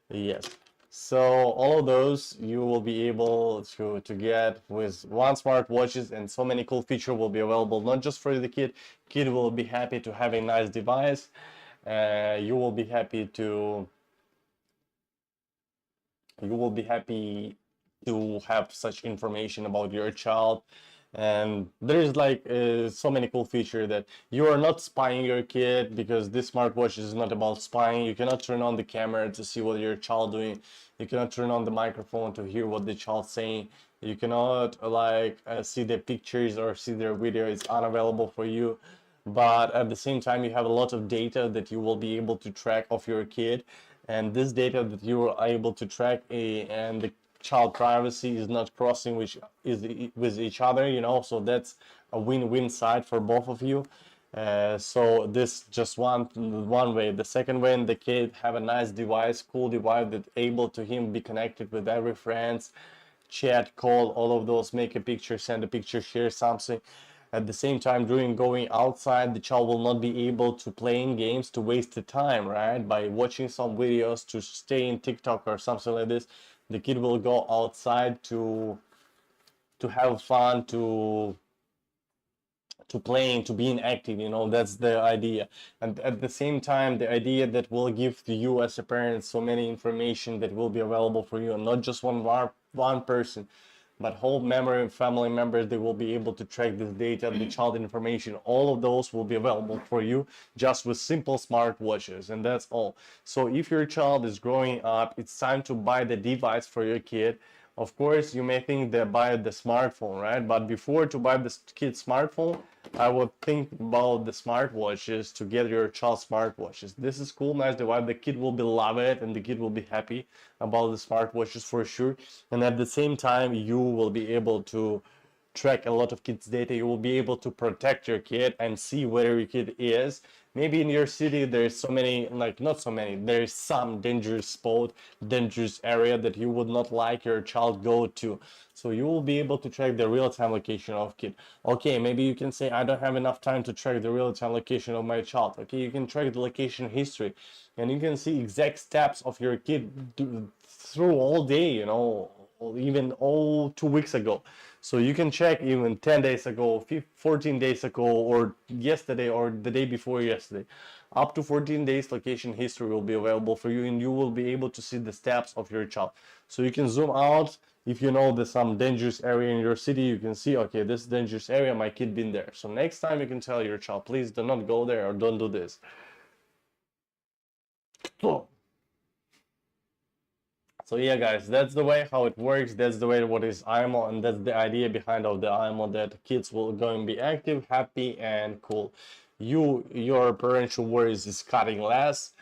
Yes. So all of those you will be able to get with one smartwatches, and so many cool features will be available not just for the kid. Kid will be happy to have a nice device. You will be happy to have such information about your child. And there's like so many cool features that you are not spying your kid, because this smartwatch is not about spying. You cannot turn on the camera to see what your child doing. You cannot turn on the microphone to hear what the child's saying. You cannot like see the pictures or see their video. It's unavailable for you. But at the same time, you have a lot of data that you will be able to track of your kid. And this data that you are able to track, and the child privacy is not crossing with each other, so that's a win-win side for both of you. So this just one way. The second way, the kid have a nice device, cool device, that able to him be connected with every friends, chat, call, all of those, make a picture, send a picture, share something. At the same time, during going outside, the child will not be able to play in games to waste the time, right? By watching some videos to stay in TikTok or something like this. The kid will go outside to have fun, to playing, to being active, that's the idea. And at the same time, the idea that will give to you as a parent so many information that will be available for you, and not just one person, but whole memory and family members. They will be able to track this data, the child information. All of those will be available for you just with simple smartwatches, and that's all. So if your child is growing up, it's time to buy the device for your kid. Of course, you may think that buy the smartphone, right? But before to buy the kid's smartphone, I would think about the smartwatches, to get your child smartwatches. This is cool, nice device. The kid will be love it, and the kid will be happy about the smartwatches for sure. And at the same time, you will be able to track a lot of kids' data. You will be able to protect your kid and see where your kid is. Maybe in your city there's so many, like not so many, there's some dangerous spot, dangerous area that you would not like your child go to. So you will be able to track the real-time location of kid. Okay, maybe you can say, I don't have enough time to track the real-time location of my child. Okay, you can track the location history, and you can see exact steps of your kid through all day, or even all 2 weeks ago. So you can check even 10 days ago, 14 days ago, or yesterday, or the day before yesterday. Up to 14 days location history will be available for you, and you will be able to see the steps of your child. So you can zoom out. If you know there's some dangerous area in your city, you can see, okay, this dangerous area, my kid been there. So next time you can tell your child, please do not go there, or don't do this. So yeah, guys, that's the way how it works. That's the way what is imoo, and that's the idea behind of the imoo, that kids will go and be active, happy, and cool. Your parental worries is cutting less.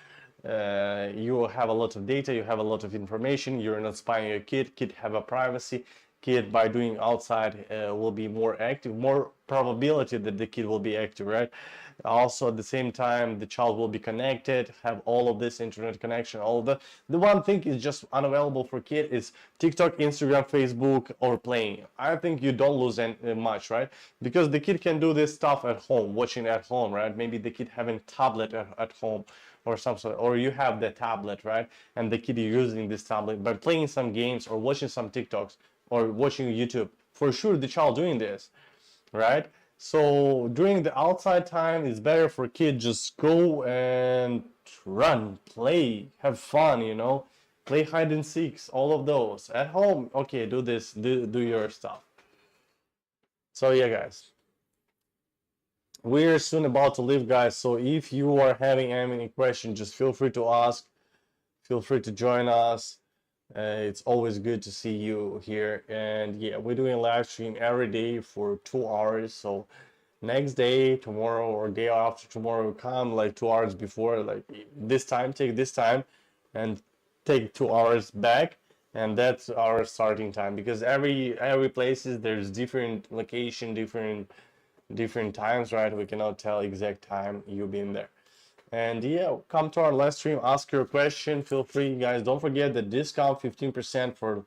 You have a lot of data, you have a lot of information. You're not spying your kid. Kid have a privacy. Kid, by doing outside, will be more active. More probability that the kid will be active, right? Also, at the same time, the child will be connected, have all of this internet connection. All the one thing is just unavailable for kid is TikTok, Instagram, Facebook, or playing. I think you don't lose much, right? Because the kid can do this stuff at home, watching at home, right? Maybe the kid having tablet at home or something, or you have the tablet, right? And the kid is using this tablet by playing some games or watching some TikToks or watching YouTube. For sure, the child doing this, right? So during the outside time, it's better for kids just go and run, play, have fun, play hide and seeks, all of those. At home, okay, do this, do your stuff. So yeah, guys, we're soon about to leave, guys. So if you are having any questions, just feel free to ask. Feel free to join us. It's always good to see you here. And yeah, we're doing live stream every day for 2 hours. So next day, tomorrow, or day after tomorrow, come like 2 hours before, like this time, take this time and take 2 hours back. And that's our starting time, because every places there's different location, different times, right? We cannot tell exact time you've been there. And yeah, come to our live stream, ask your question, feel free, guys. Don't forget the discount 15% for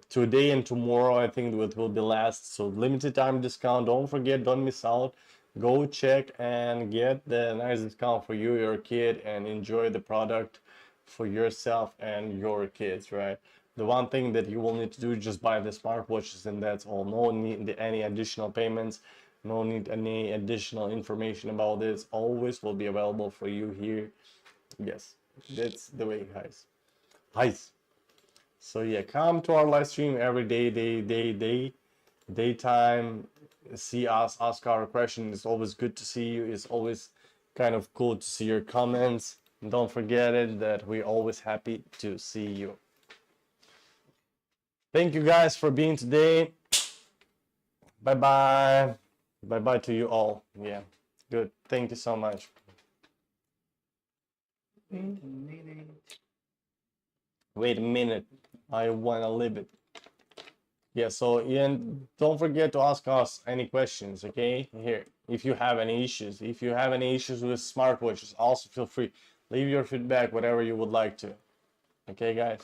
today and tomorrow. I think it will be last, so limited time discount. Don't forget, don't miss out. Go check and get the nice discount for you, your kid, and enjoy the product for yourself and your kids, right? The one thing that you will need to do is just buy the smartwatches, and that's all. No need any additional payments, no need any additional information about this. Always will be available for you here. Yes, that's the way, guys. Guys. So yeah, come to our live stream every daytime. See us, ask our questions. It's always good to see you. It's always kind of cool to see your comments. And don't forget it that we're always happy to see you. Thank you guys for being today. Bye bye. Bye bye to you all. Yeah, good. Thank you so much. Wait a minute. I wanna leave it. Yeah, so Ian, don't forget to ask us any questions, okay? Here, if you have any issues. If you have any issues with smartwatches, also feel free. Leave your feedback, whatever you would like to. Okay, guys?